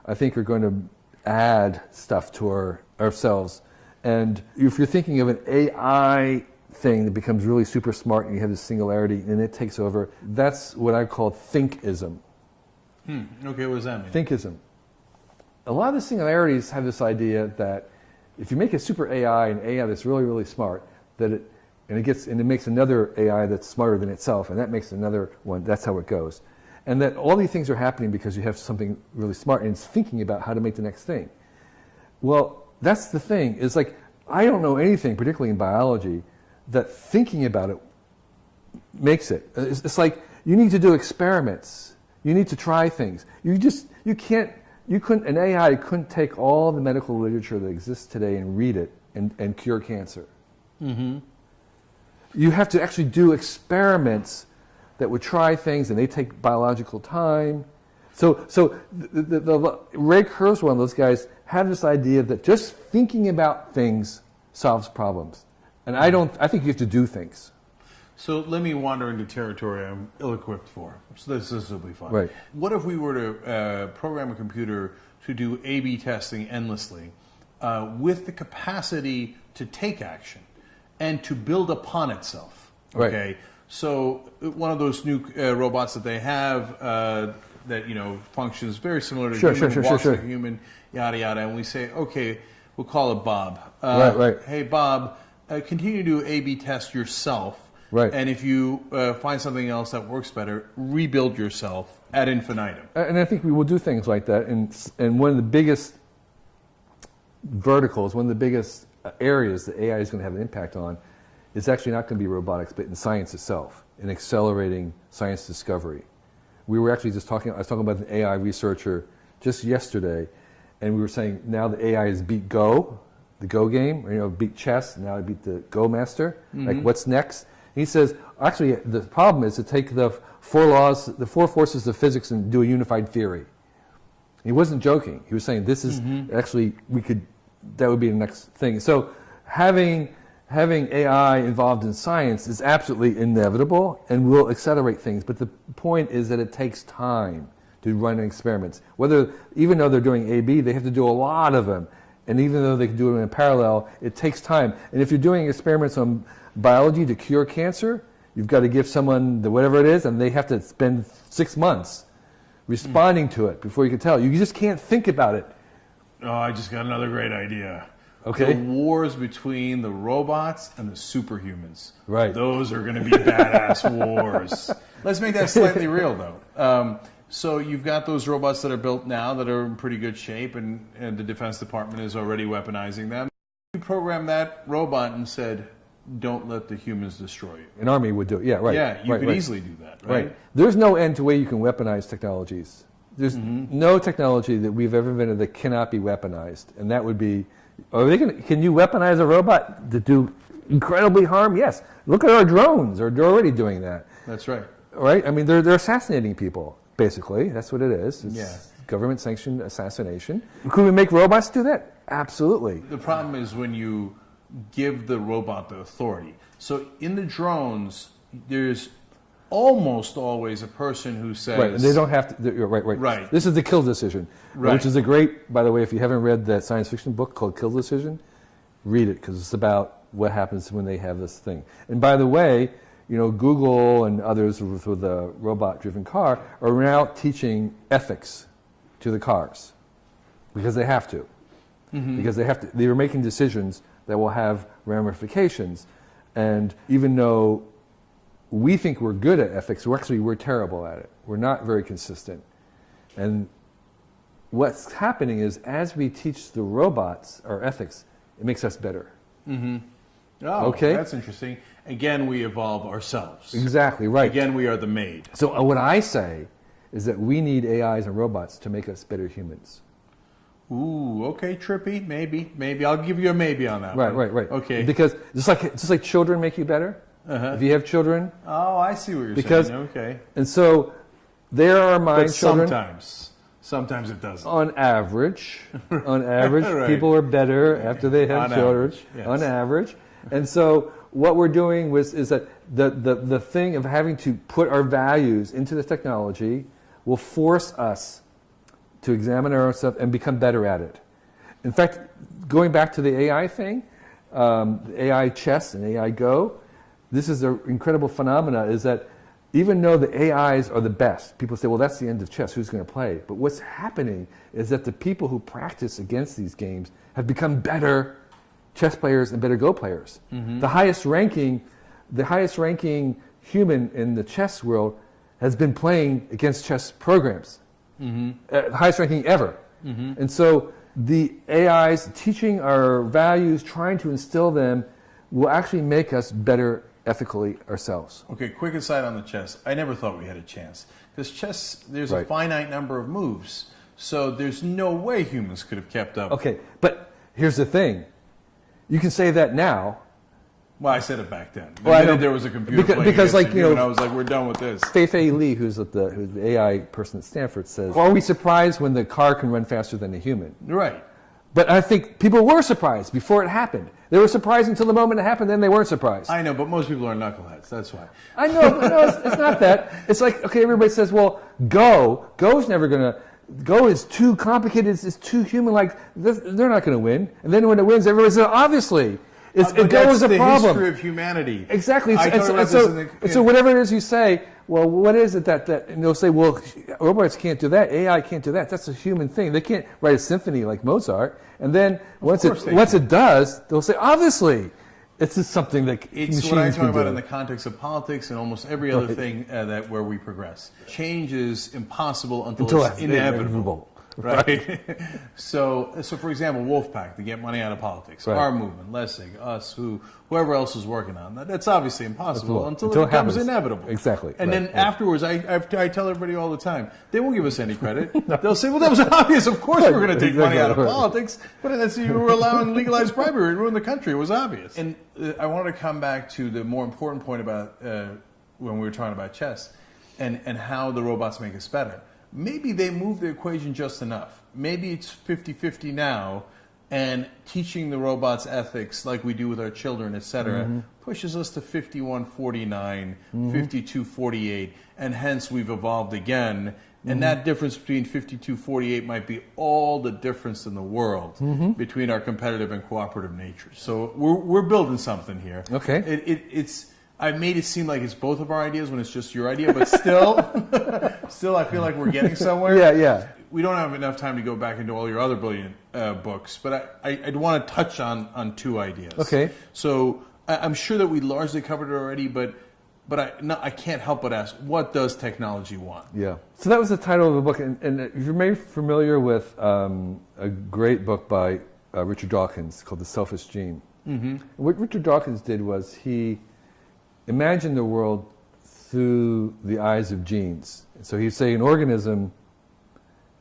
I think are going to add stuff to ourselves. And if you're thinking of an AI thing that becomes really super smart and you have this singularity and it takes over, that's what I call thinkism. Okay, what does that mean? Thinkism. A lot of the singularities have this idea that if you make a super AI, an AI that's really, really smart, it makes another AI that's smarter than itself, and that makes another one, that's how it goes. And that all these things are happening because you have something really smart and it's thinking about how to make the next thing. Well, that's the thing. It's like, I don't know anything, particularly in biology, that thinking about it makes it. It's like you need to do experiments. You need to try things. An AI couldn't take all the medical literature that exists today and read it and cure cancer. Mm-hmm. You have to actually do experiments that would try things, and they take biological time. So the Ray Kurzweil and those guys have this idea that just thinking about things solves problems. And I think you have to do things. So let me wander into territory I'm ill-equipped for. So this will be fun. Right. What if we were to program a computer to do A/B testing endlessly with the capacity to take action and to build upon itself? Okay. Right. So one of those new robots that they have that functions very similar to human, walks like a human, yada yada, and we say, okay, we'll call it Bob. Right. Hey Bob, continue to do A/B test yourself. Right. And if you find something else that works better, rebuild yourself ad infinitum. And I think we will do things like that. And one of the biggest verticals, one of the biggest areas that AI is going to have an impact on is actually not going to be robotics, but in science itself, in accelerating science discovery. I was talking about an AI researcher just yesterday, and we were saying now the AI has beat Go, the Go game, beat chess, now it beat the Go master. Mm-hmm. Like, what's next? He says, actually, the problem is to take the four forces of physics and do a unified theory. He wasn't joking. He was saying this is actually, that would be the next thing. So having AI involved in science is absolutely inevitable and will accelerate things. But the point is that it takes time to run experiments. Even though they're doing A/B, they have to do a lot of them. And even though they can do it in parallel, it takes time. And if you're doing experiments on biology to cure cancer, you've got to give someone whatever it is, and they have to spend 6 months responding to it before you can tell. You just can't think about it. Oh, I just got another great idea. Okay. The wars between the robots and the superhumans. Right. Those are going to be badass wars. Let's make that slightly real, though. So you've got those robots that are built now that are in pretty good shape, and the Defense Department is already weaponizing them. You program that robot and said, don't let the humans destroy you. An army would do it. Yeah, right. Yeah, you could easily do that, right? There's no end to way you can weaponize technologies. There's no technology that we've ever invented that cannot be weaponized. And that would be, can you weaponize a robot to do incredibly harm? Yes. Look at our drones. They're already doing that. That's right. Right? I mean, they're assassinating people, basically. That's what it is. It's government-sanctioned assassination. Could we make robots do that? Absolutely. The problem is when you give the robot the authority. So in the drones, there's almost always a person who says... Right, and they don't have to... Right. Right. This is the Kill Decision, Right. which is a great... By the way, if you haven't read that science fiction book called Kill Decision, read it, because it's about what happens when they have this thing. And by the way, Google and others with a robot-driven car are now teaching ethics to the cars, because they have to. Because they are making decisions that will have ramifications. And even though we think we're good at ethics, we're terrible at it. We're not very consistent. And what's happening is, as we teach the robots our ethics, it makes us better. Oh, okay? That's interesting. Again, we evolve ourselves. Exactly, right. Again, we are the maid. So what I say is that we need AIs and robots to make us better humans. Ooh, okay, trippy. Maybe. I'll give you a maybe on that one. Right. Okay. Because just like children make you better, if you have children. Oh, I see what you're saying. Okay. And so there are my but children. Sometimes it doesn't. On average, Right. people are better after they have On children. average, yes. On average. And so what we're doing is that the thing of having to put our values into the technology will force us to examine ourselves and become better at it. In fact, going back to the AI thing, AI chess and AI Go, this is an incredible phenomena, is that even though the AIs are the best, people say, well, that's the end of chess, who's going to play? But what's happening is that the people who practice against these games have become better chess players and better Go players. The highest ranking human in the chess world has been playing against chess programs. Highest ranking ever. And so the AIs teaching our values, trying to instill them, will actually make us better ethically ourselves. Okay, quick aside on the chess. I never thought we had a chance. Because chess, there's a finite number of moves. So there's no way humans could have kept up. Okay, but here's the thing. You can say that now. Well, I said it back then. Well, I know, there was a computer because like, I was like, we're done with this. Fei Li, who's the AI person at Stanford, says, are we surprised when the car can run faster than a human? Right. But I think people were surprised before it happened. They were surprised until the moment it happened, then they weren't surprised. I know, but most people are knuckleheads, that's why. I know, but no, it's not that. It's like, okay, everybody says, well, Go's never going to, Go is too complicated, it's too human-like, they're not going to win. And then when it wins, everybody says, obviously. Go is a problem. The history of humanity. Exactly. So whatever it is you say, well, what is it that and they'll say, well, robots can't do that, AI can't do that. That's a human thing. They can't write a symphony like Mozart. And then once it does, they'll say, obviously, it's just something that machines can do. It's what I talk about in the context of politics and almost every other thing where we progress. Change is impossible until it's inevitable. Right. So for example, Wolfpack, to get money out of politics. Right. Our movement, Lessig, us, whoever else is working on that. That's obviously impossible until it becomes inevitable. Exactly. And then afterwards, I tell everybody all the time, they won't give us any credit. They'll say, well, that was obvious. Of course we're going to take money out of politics. But that's, you were allowing legalized bribery to ruin the country. It was obvious. And I wanted to come back to the more important point about when we were talking about chess and how the robots make us better. Maybe they move the equation just enough. Maybe it's 50-50 now, and teaching the robots ethics like we do with our children, etc., pushes us to 51-49, 52-48, and hence we've evolved again. And that difference between 52-48 might be all the difference in the world between our competitive and cooperative natures. So we're building something here. Okay. It's I made it seem like it's both of our ideas when it's just your idea, but still, I feel like we're getting somewhere. Yeah. We don't have enough time to go back into all your other brilliant books, but I'd want to touch on two ideas. Okay. So I'm sure that we largely covered it already, but I can't help but ask, what does technology want? Yeah. So that was the title of the book, and if you're maybe familiar with a great book by Richard Dawkins called The Selfish Gene. What Richard Dawkins did was he imagine the world through the eyes of genes. So he'd say an organism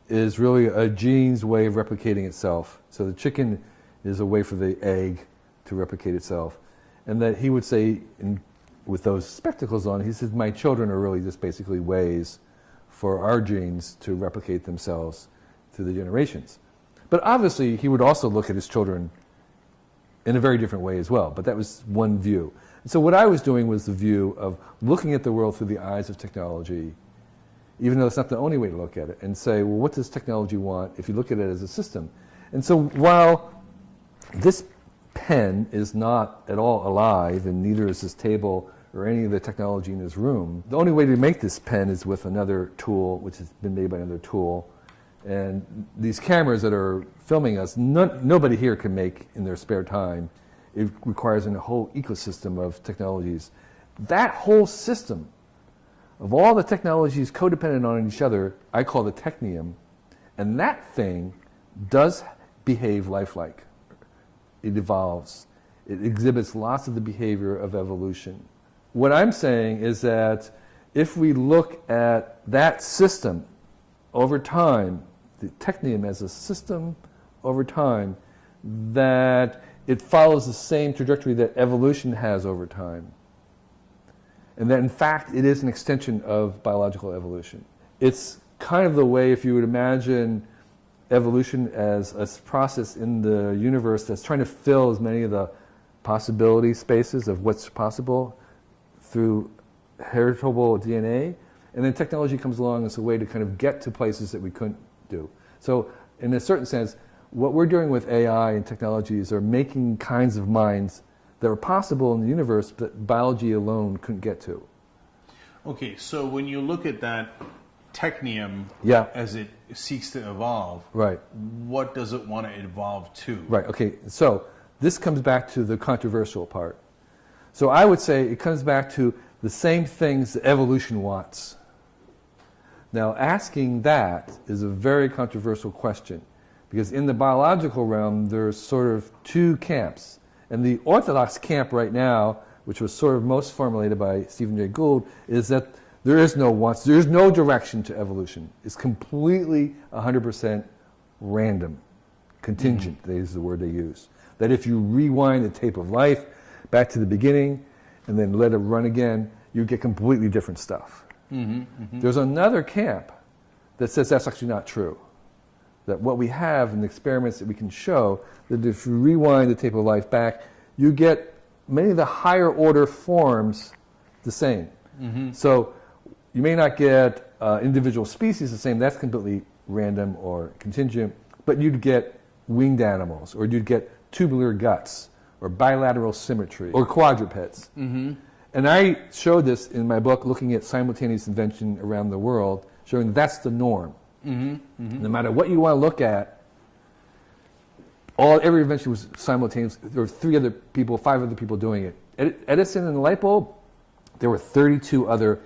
is really a gene's way of replicating itself. So the chicken is a way for the egg to replicate itself. And that he would say, with those spectacles on, he says, my children are really just basically ways for our genes to replicate themselves through the generations. But obviously, he would also look at his children in a very different way as well. But that was one view. So what I was doing was the view of looking at the world through the eyes of technology, even though it's not the only way to look at it, and say, well, what does technology want if you look at it as a system? And so while this pen is not at all alive, and neither is this table or any of the technology in this room, the only way to make this pen is with another tool, which has been made by another tool. And these cameras that are filming us, nobody here can make in their spare time. It requires a whole ecosystem of technologies. That whole system of all the technologies codependent on each other, I call the technium, and that thing does behave lifelike. It evolves. It exhibits lots of the behavior of evolution. What I'm saying is that if we look at that system over time, the technium as a system over time, that it follows the same trajectory that evolution has over time. And that in fact it is an extension of biological evolution. It's kind of the way, if you would imagine evolution as a process in the universe that's trying to fill as many of the possibility spaces of what's possible through heritable DNA, and then technology comes along as a way to kind of get to places that we couldn't do. So in a certain sense, what we're doing with AI and technologies are making kinds of minds that are possible in the universe that biology alone couldn't get to. Okay, so when you look at that technium as it seeks to evolve, right, what does it want to evolve to? Right, okay, so this comes back to the controversial part. So I would say it comes back to the same things that evolution wants. Now, asking that is a very controversial question, because in the biological realm, there's sort of two camps. And the orthodox camp right now, which was sort of most formulated by Stephen Jay Gould, is that there is no wants, there is no direction to evolution. It's completely 100% random, contingent, is the word they use. That if you rewind the tape of life back to the beginning and then let it run again, you get completely different stuff. There's another camp that says that's actually not true. That what we have in the experiments that we can show, that if you rewind the tape of life back, you get many of the higher order forms the same. So you may not get individual species the same, that's completely random or contingent, but you'd get winged animals, or you'd get tubular guts, or bilateral symmetry, or quadrupeds. And I showed this in my book, looking at simultaneous invention around the world, showing that's the norm. No matter what you want to look at, every invention was simultaneous. There were 5 other people doing it. Edison and the light bulb, there were 32 other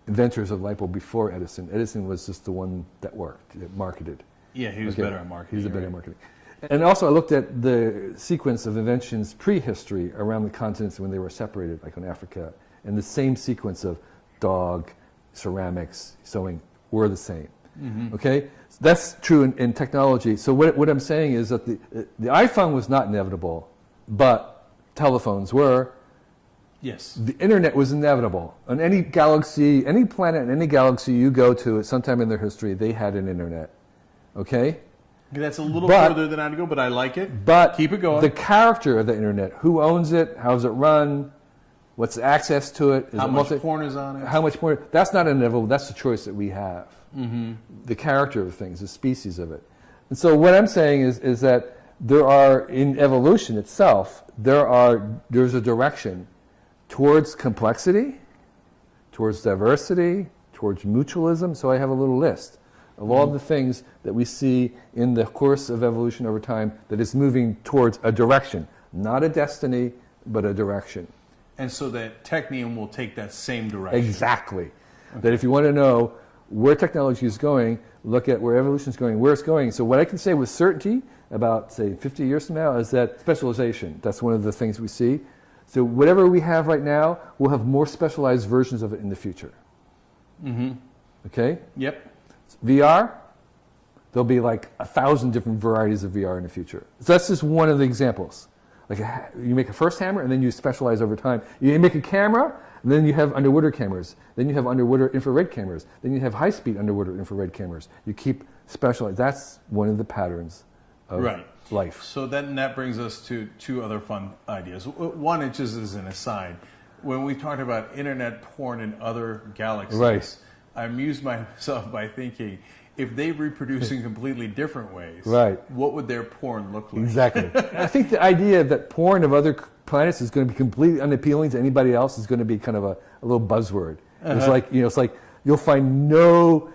inventors of light bulb before Edison. Edison was just the one that worked, that marketed. Yeah, he was better at marketing. He was better at marketing. And also I looked at the sequence of inventions prehistory around the continents when they were separated, like in Africa, and the same sequence of dog, ceramics, sewing were the same. Okay, so that's true in technology. So what I'm saying is that the iPhone was not inevitable, but telephones were. Yes. The internet was inevitable. On any galaxy, any planet in any galaxy you go to at some time in their history, they had an internet. Okay? That's a little further than I'd go, but I like it. But keep it going. The character of the internet, who owns it, how does it run, what's the access to it, how much porn is on it, how much porn, that's not inevitable, that's the choice that we have. The character of things, the species of it. And so what I'm saying is that there are, in evolution itself, there's a direction towards complexity, towards diversity, towards mutualism. So I have a little list of all the things that we see in the course of evolution over time that is moving towards a direction, not a destiny, but a direction. And so that technium will take that same direction. Exactly. Okay. That if you want to know where technology is going, look at where evolution is going, where it's going. So what I can say with certainty about, say, 50 years from now is that specialization, that's one of the things we see. So whatever we have right now, we'll have more specialized versions of it in the future. Okay? Yep. VR, there'll be like 1,000 different varieties of VR in the future. So that's just one of the examples. Like you make a first hammer and then you specialize over time. You make a camera, and then you have underwater cameras. Then you have underwater infrared cameras. Then you have high-speed underwater infrared cameras. You keep specializing. That's one of the patterns of life. So then that brings us to two other fun ideas. One, it just is an aside. When we talked about internet porn in other galaxies, Right. I amused myself by thinking, if they reproduce in completely different ways, Right. what would their porn look like? Exactly. I think the idea that porn of other planets is going to be completely unappealing to anybody else is going to be kind of a little buzzword. It's like, it's like you'll find no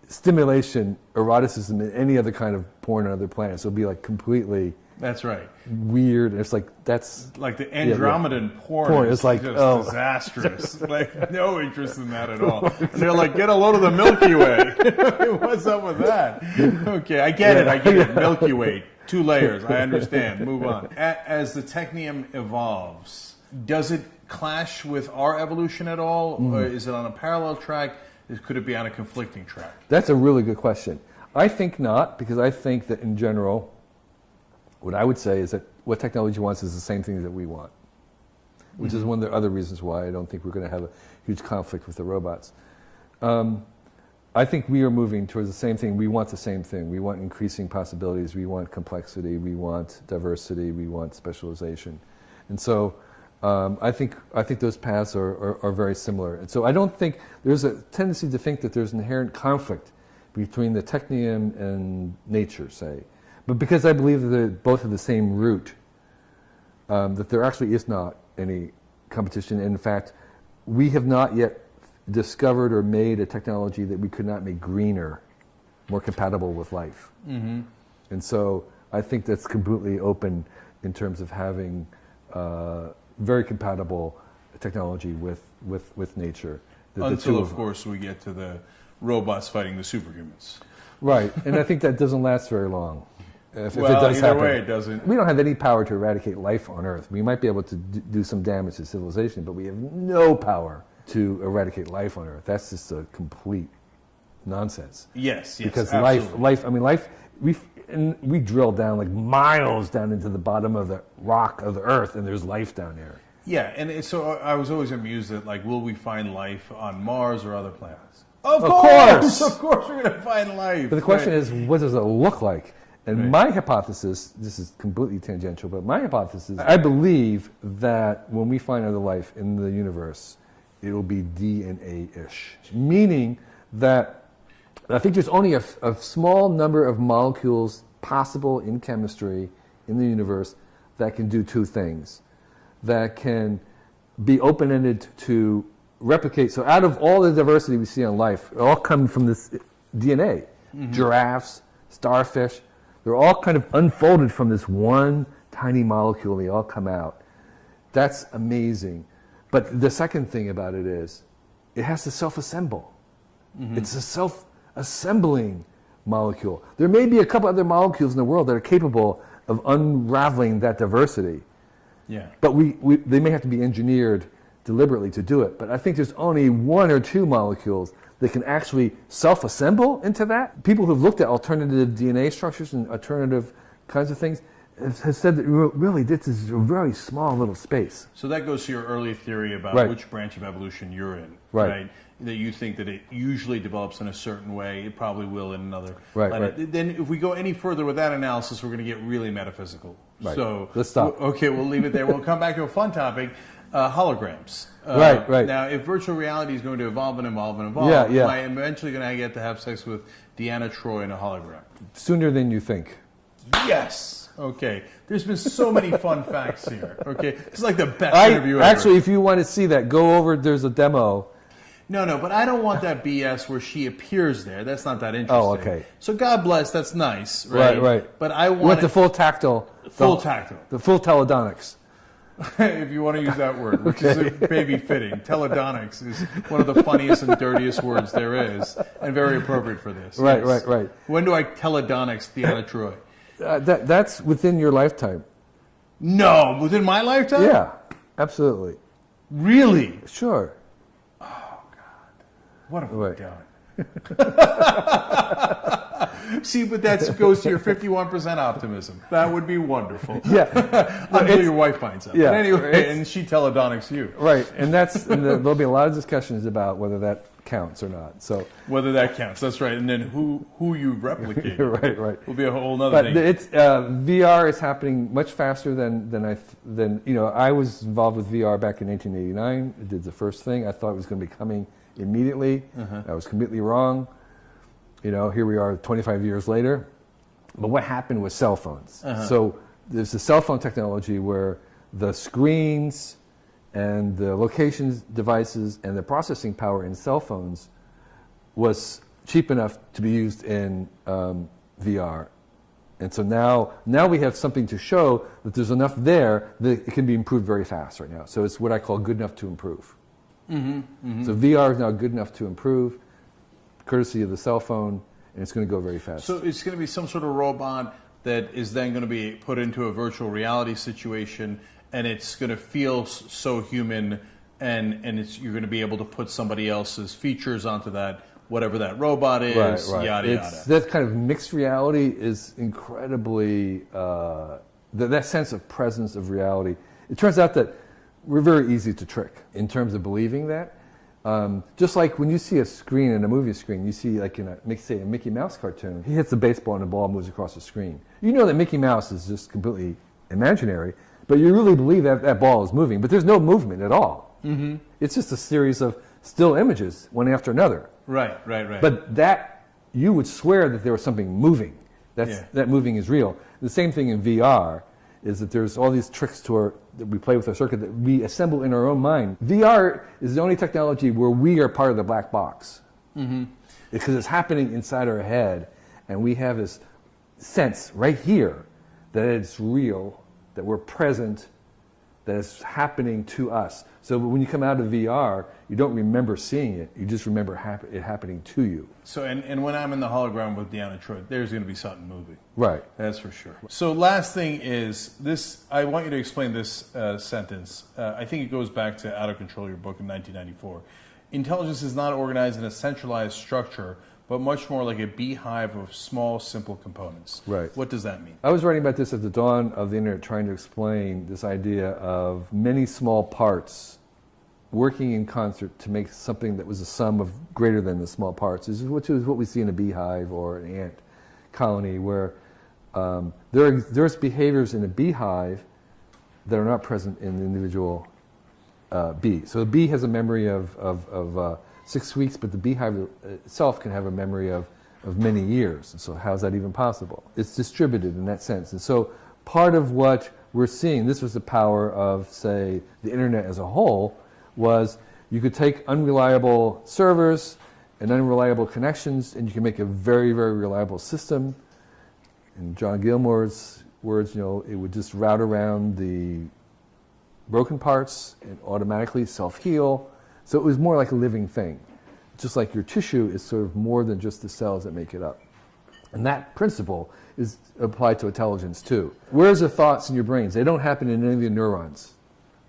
stimulation, eroticism in any other kind of porn on other planets. It'll be like completely That's right. weird. It's like that's Like the Andromedan porn Porn is is like, just disastrous. Like no interest in that at all. And they're like, get a load of the Milky Way. What's up with that? Okay, I get it. Milky Way, 2 layers. I understand. Move on. As the technium evolves, does it clash with our evolution at all? Or is it on a parallel track? Could it be on a conflicting track? That's a really good question. I think not, because I think that in general, what I would say is that what technology wants is the same thing that we want, which is one of the other reasons why I don't think we're going to have a huge conflict with the robots. I think we are moving towards the same thing. We want the same thing. We want increasing possibilities. We want complexity. We want diversity. We want specialization. And so I think those paths are very similar. And so I don't think there's a tendency to think that there's inherent conflict between the technium and nature, say. But because I believe that they both have the same root, that there actually is not any competition. In fact, we have not yet discovered or made a technology that we could not make greener, more compatible with life. Mm-hmm. And so I think that's completely open in terms of having very compatible technology with nature. Until, of course, we get to the robots fighting the superhumans. Right, and I think that doesn't last very long. If it Well, does either happen. way, it doesn't. We don't have any power to eradicate life on Earth. We might be able to do some damage to civilization, but we have no power to eradicate life on Earth. That's just a complete nonsense. Yes, Because absolutely. we drill down like miles down into the bottom of the rock of the Earth, and there's life down there. Yeah, and so I was always amused at, like, will we find life on Mars or other planets? Of course! Of course we're going to find life. But the question is, what does it look like? And Right. my hypothesis, this is completely tangential, but my hypothesis, I believe that when we find other life in the universe, it'll be DNA-ish. Meaning that I think there's only a small number of molecules possible in chemistry in the universe that can do 2 things. That can be open-ended to replicate. So out of all the diversity we see on life, it all comes from this DNA. Mm-hmm. Giraffes, starfish, they're all kind of unfolded from this one tiny molecule. They all come out. That's amazing. But the second thing about it is, it has to self-assemble. Mm-hmm. It's a self-assembling molecule. There may be a couple other molecules in the world that are capable of unraveling that diversity. Yeah. But they may have to be engineered deliberately to do it. But I think there's only 1 or 2 molecules that can actually self-assemble into that. People who've looked at alternative DNA structures and alternative kinds of things have said that really this is a very small little space. So that goes to your early theory about Right. which branch of evolution you're in, Right. That you think that it usually develops in a certain way, it probably will in another. Right, planet. right. Then if we go any further with that analysis, we're going to get really metaphysical. Right. So Let's stop. Okay, we'll leave it there. We'll come back to a fun topic, holograms. Right. Now, if virtual reality is going to evolve and evolve and evolve, Yeah. am I eventually going to get to have sex with Deanna Troi in a hologram? Sooner than you think. Yes. Okay. There's been so many fun facts here. Okay. It's like the best interview ever. Actually, if you want to see that, go over, there's a demo. No, but I don't want that BS where she appears there. That's not that interesting. Oh, okay. So God bless, that's nice, right? Right. But I You want want the full tactile. tactile. The full teledonics. If you want to use that word, which is maybe fitting. Teledonics is one of the funniest and dirtiest words there is, and very appropriate for this. Right. When do I teledonics Deanna Troi? That's within your lifetime. No, within my lifetime? Yeah, absolutely. Really? Sure. What have we Right. done? See, but that goes to your 51% optimism. That would be wonderful. Yeah. Until your wife finds out. Yeah, But anyway, and she teledonics you. Right, and there'll be a lot of discussions about whether that counts or not. So whether that counts, that's right. And then who you replicate, right, will be a whole nother thing. But it's VR is happening much faster than I was involved with VR back in 1989. I did the first thing. I thought it was going to be coming immediately. I was completely wrong. Here we are 25 years later. But what happened was cell phones. So there's the cell phone technology where the screens and the location devices and the processing power in cell phones was cheap enough to be used in VR. And so now we have something to show that there's enough there that it can be improved very fast right now. So it's what I call good enough to improve. So VR is now good enough to improve, courtesy of the cell phone, and it's going to go very fast. So it's going to be some sort of robot that is then going to be put into a virtual reality situation, and it's going to feel so human, and you're going to be able to put somebody else's features onto that, whatever that robot is, right. yada yada. That kind of mixed reality is incredibly, that sense of presence of reality. It turns out that we're very easy to trick in terms of believing that. Just like when you see a screen in a movie screen, you see like in a Mickey Mouse cartoon, he hits the baseball and the ball moves across the screen. You know that Mickey Mouse is just completely imaginary, but you really believe that ball is moving, but there's no movement at all. It's just a series of still images, one after another. Right. But that, you would swear that there was something moving. That moving is real. The same thing in VR is that there's all these tricks that we play with our circuit that we assemble in our own mind. VR is the only technology where we are part of the black box. Because it's happening inside our head, and we have this sense right here that it's real, that we're present, that it's happening to us. So when you come out of VR, you don't remember seeing it, you just remember it happening to you. So, and when I'm in the hologram with Deanna Troy, there's going to be something moving. Right. That's for sure. So last thing is this, I want you to explain this sentence. I think it goes back to Out of Control, your book in 1994. Intelligence is not organized in a centralized structure, but much more like a beehive of small, simple components. Right. What does that mean? I was writing about this at the dawn of the internet, trying to explain this idea of many small parts working in concert to make something that was a sum of greater than the small parts, which is what we see in a beehive or an ant colony, where there's behaviors in a beehive that are not present in the individual bee. So the bee has a memory of 6 weeks, but the beehive itself can have a memory of many years. And so how's that even possible? It's distributed in that sense. And so part of what we're seeing, this was the power of, say, the internet as a whole, was you could take unreliable servers and unreliable connections, and you can make a very, very reliable system. In John Gilmore's words, it would just route around the broken parts and automatically self-heal. So it was more like a living thing. Just like your tissue is sort of more than just the cells that make it up. And that principle is applied to intelligence too. Where's the thoughts in your brains? They don't happen in any of the neurons.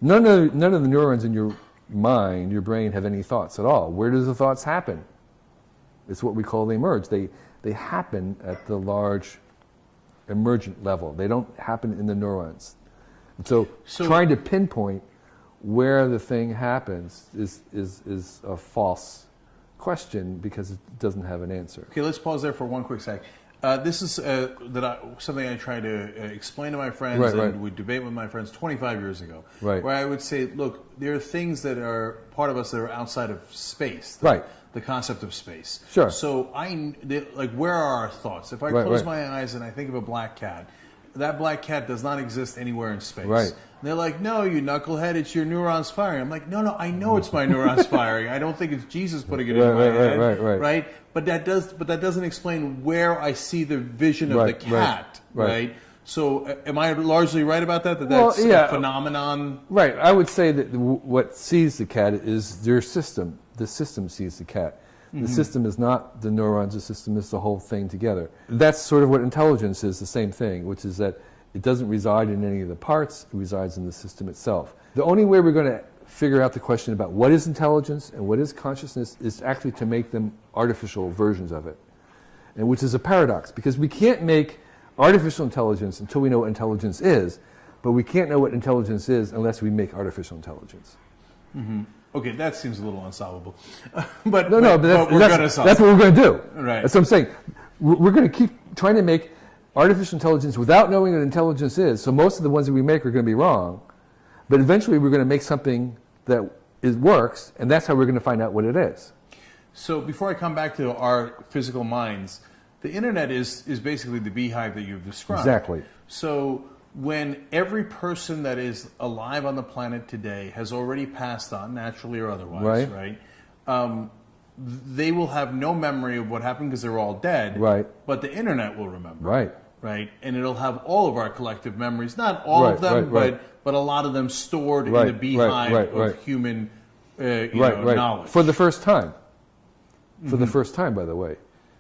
None of the neurons in your mind, your brain, have any thoughts at all. Where does the thoughts happen? It's what we call the emerge. They happen at the large emergent level. They don't happen in the neurons. And so trying to pinpoint where the thing happens is a false question because it doesn't have an answer. Okay, let's pause there for one quick sec. This is something I try to explain to my friends, and we debate with my friends 25 years ago. Right. Where I would say, look, there are things that are part of us that are outside of space. The concept of space. Sure. So where are our thoughts? If I close my eyes and I think of a black cat, that black cat does not exist anywhere in space. Right. And they're like, no, you knucklehead, it's your neurons firing. I'm like, no, I know it's my neurons firing. I don't think it's Jesus putting it in my head. Right. But that doesn't explain where I see the vision of the cat. Right. So am I largely right about that? That's a phenomenon? Right. I would say that what sees the cat is their system. The system sees the cat. The system is not the neurons, the system is the whole thing together. That's sort of what intelligence is, the same thing, which is that it doesn't reside in any of the parts, it resides in the system itself. The only way we're going to figure out the question about what is intelligence and what is consciousness is actually to make them artificial versions of it. and which is a paradox because we can't make artificial intelligence until we know what intelligence is, but we can't know what intelligence is unless we make artificial intelligence. Mm-hmm. Okay, that seems a little unsolvable. but we're going to solve. That's what we're going to do. Right. That's what I'm saying. We're going to keep trying to make artificial intelligence without knowing what intelligence is. So most of the ones that we make are going to be wrong, but eventually we're going to make something that works, and that's how we're going to find out what it is. So before I come back to our physical minds, the internet is basically the beehive that you've described. Exactly. So when every person that is alive on the planet today has already passed on, naturally or otherwise, right? They will have no memory of what happened because they're all dead. Right. But the internet will remember. Right. Right. And it'll have all of our collective memories, not all of them, but a lot of them stored in the beehive of human knowledge. For the first time. For the first time, by the way.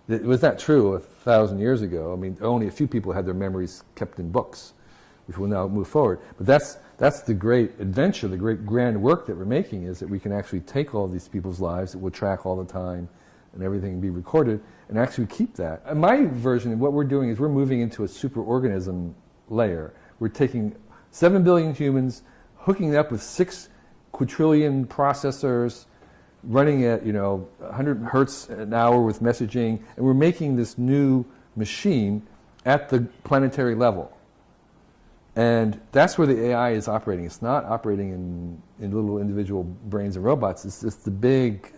It was not true 1,000 years ago. I mean, only a few people had their memories kept in books, which will now move forward. But that's the great adventure, the great grand work that we're making, is that we can actually take all these people's lives that we'll track all the time and everything be recorded and actually keep that. And my version of what we're doing is we're moving into a superorganism layer. We're taking 7 billion humans, hooking it up with 6 quadrillion processors, running at 100 hertz an hour with messaging, and we're making this new machine at the planetary level. And that's where the AI is operating. It's not operating in little individual brains and robots. It's the big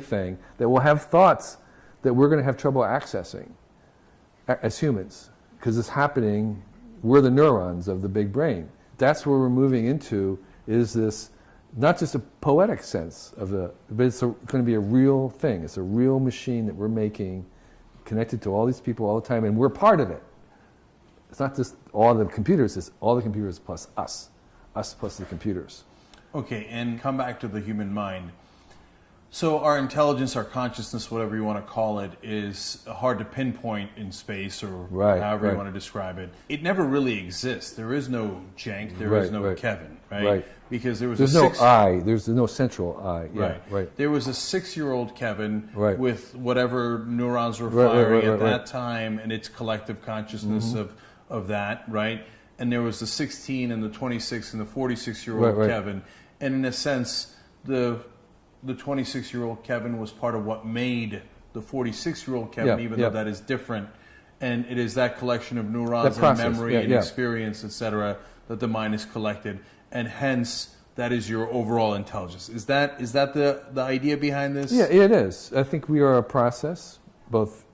thing that will have thoughts that we're going to have trouble accessing as humans, because it's happening. We're the neurons of the big brain. That's where we're moving into, is this not just a poetic sense of but it's going to be a real thing. It's a real machine that we're making, connected to all these people all the time, and we're part of it. It's not just all the computers, it's all the computers plus us plus the computers. Okay, and come back to the human mind. So our intelligence, our consciousness, whatever you want to call it, is hard to pinpoint in space, or however you want to describe it. It never really exists. There is no Cenk, there is no Kevin, right? Because there's no I, there's no central I. Yeah, right. There was a 6-year-old Kevin with whatever neurons were firing at that time, and its collective consciousness of that, right? And there was the 16 and the 26 and the 46-year-old Kevin, and in a sense, the 26-year-old Kevin was part of what made the 46-year-old Kevin, even though that is different. And it is that collection of neurons and memory and experience, etc., that the mind is collected. And hence, that is your overall intelligence. Is that the idea behind this? Yeah, it is. I think we are a process, both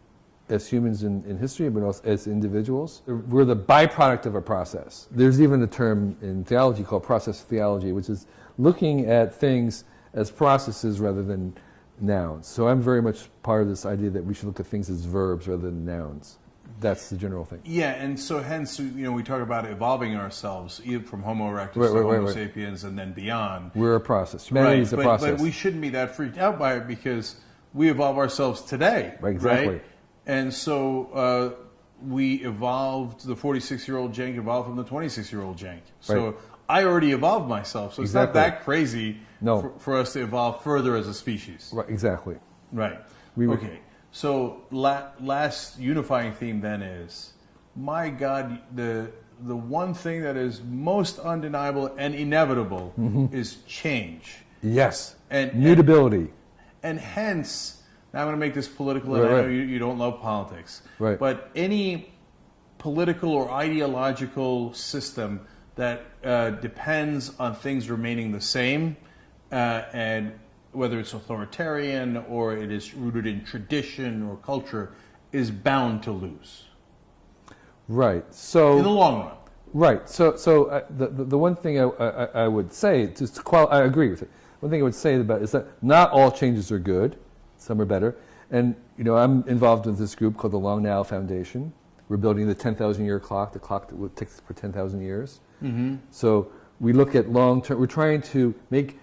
as humans in history, but also as individuals. We're the byproduct of a process. There's even a term in theology called process theology, which is looking at things as processes rather than nouns. So I'm very much part of this idea that we should look at things as verbs rather than nouns. That's the general thing. Yeah, and so hence, we talk about evolving ourselves, either from Homo erectus to Homo sapiens and then beyond. We're a process. Humanity is a process. But we shouldn't be that freaked out by it because we evolve ourselves today, exactly. And so we evolved, the 46-year-old Cenk evolved from the 26-year-old Cenk. So I already evolved myself, so it's not that crazy for us to evolve further as a species. Right, exactly. Right. Okay. So last unifying theme then is, my God, the one thing that is most undeniable and inevitable is change. Yes. And mutability. And hence, now I'm going to make this political, and I know you don't love politics. Right. But any political or ideological system that depends on things remaining the same, and whether it's authoritarian or it is rooted in tradition or culture, is bound to lose. Right. So in the long run. Right. So the one thing I would say, I agree with it. One thing I would say about it is that not all changes are good. Some are better. And I'm involved in this group called the Long Now Foundation. We're building the 10,000-year clock, the clock that will take for 10,000 years. Mm-hmm. So we look at long-term. We're trying to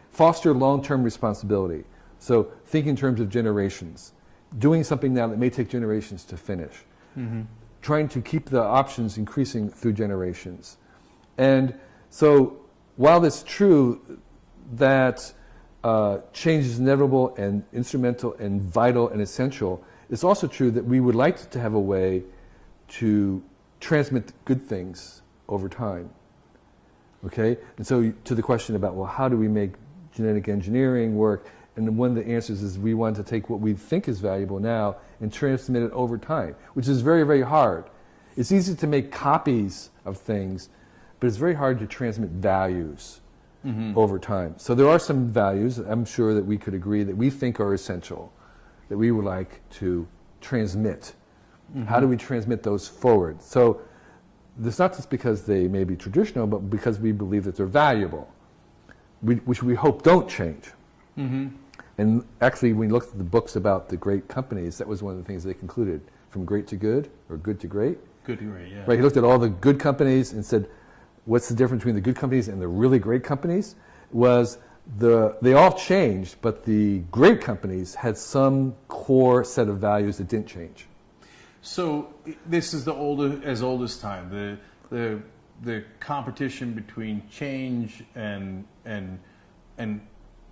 foster long-term responsibility. So think in terms of generations. Doing something now that may take generations to finish. Mm-hmm. Trying to keep the options increasing through generations. And so while it's true that change is inevitable and instrumental and vital and essential, it's also true that we would like to have a way to transmit good things over time. Okay? And so to the question about, well, how do we make genetic engineering work? And one of the answers is we want to take what we think is valuable now and transmit it over time, which is very, very hard. It's easy to make copies of things, but it's very hard to transmit values over time. So there are some values, I'm sure that we could agree, that we think are essential, that we would like to transmit. How do we transmit those forward? So it's not just because they may be traditional, but because we believe that they're valuable, which we hope don't change. And actually, when you looked at the books about the great companies, that was one of the things they concluded, from great to good, or good to great. Good to great, yeah. Right, he looked at all the good companies and said, what's the difference between the good companies and the really great companies? They all changed, but the great companies had some core set of values that didn't change. So this is as old as time. The competition between change and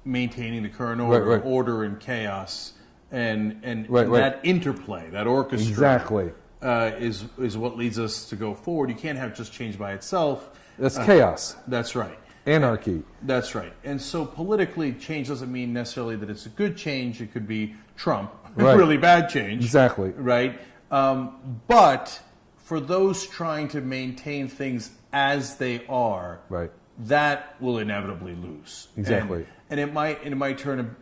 maintaining the current order, order and chaos, and that interplay, that orchestra, exactly, is what leads us to go forward. You can't have just change by itself. That's chaos. That's right. Anarchy. That's right. And so politically, change doesn't mean necessarily that it's a good change. It could be Trump, really bad change. Exactly. Right. But for those trying to maintain things as they are, that will inevitably lose. Exactly. And it might turn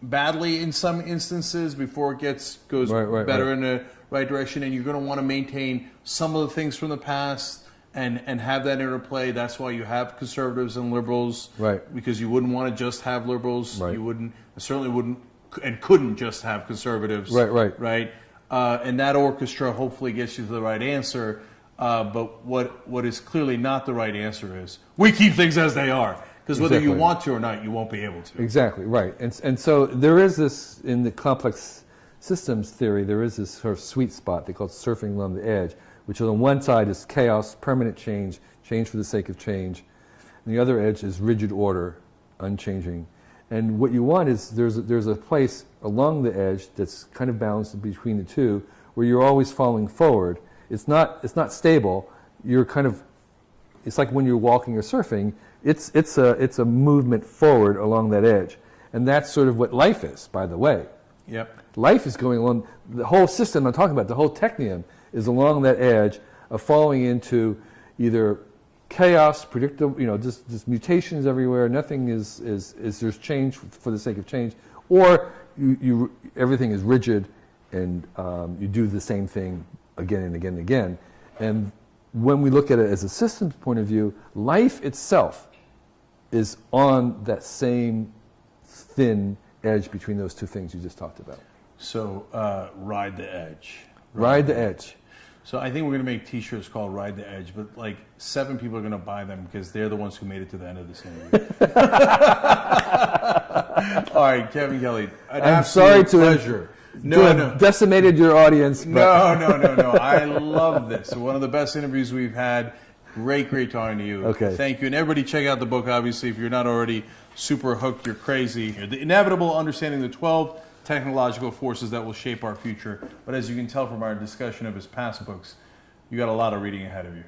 badly in some instances before it goes better in the right direction. And you're going to want to maintain some of the things from the past and have that interplay. That's why you have conservatives and liberals, because you wouldn't want to just have liberals. You certainly wouldn't and couldn't just have conservatives. Right. And that orchestra hopefully gets you to the right answer. But what is clearly not the right answer is we keep things as they are. Because whether you want to or not, you won't be able to. Exactly, right. And so there is this, in the complex systems theory, there is this sort of sweet spot they call surfing along the edge, which on one side is chaos, permanent change, change for the sake of change. And the other edge is rigid order, unchanging. And what you want is there's a place along the edge that's kind of balanced between the two, where you're always falling forward. It's not stable. You're kind of, it's like when you're walking or surfing. It's a movement forward along that edge, and that's sort of what life is, by the way. Yep. Life is going along. The whole system I'm talking about, the whole technium, is along that edge of falling into either chaos, predictable, just mutations everywhere. Nothing is there's change for the sake of change, or everything is rigid, and you do the same thing again and again and again. And when we look at it as a systems point of view, life itself is on that same thin edge between those two things you just talked about. So ride the edge. Ride the edge. So I think we're going to make T-shirts called Ride the Edge, but like 7 people are going to buy them because they're the ones who made it to the end of this interview. All right, Kevin Kelly. I'm sorry to pleasure. have decimated your audience. But No. I love this. One of the best interviews we've had. Great talking to you. Okay. Thank you. And everybody check out the book, obviously. If you're not already super hooked, you're crazy. The Inevitable Understanding the 12 Technological Forces That Will Shape Our Future. But as you can tell from our discussion of his past books, you got a lot of reading ahead of you.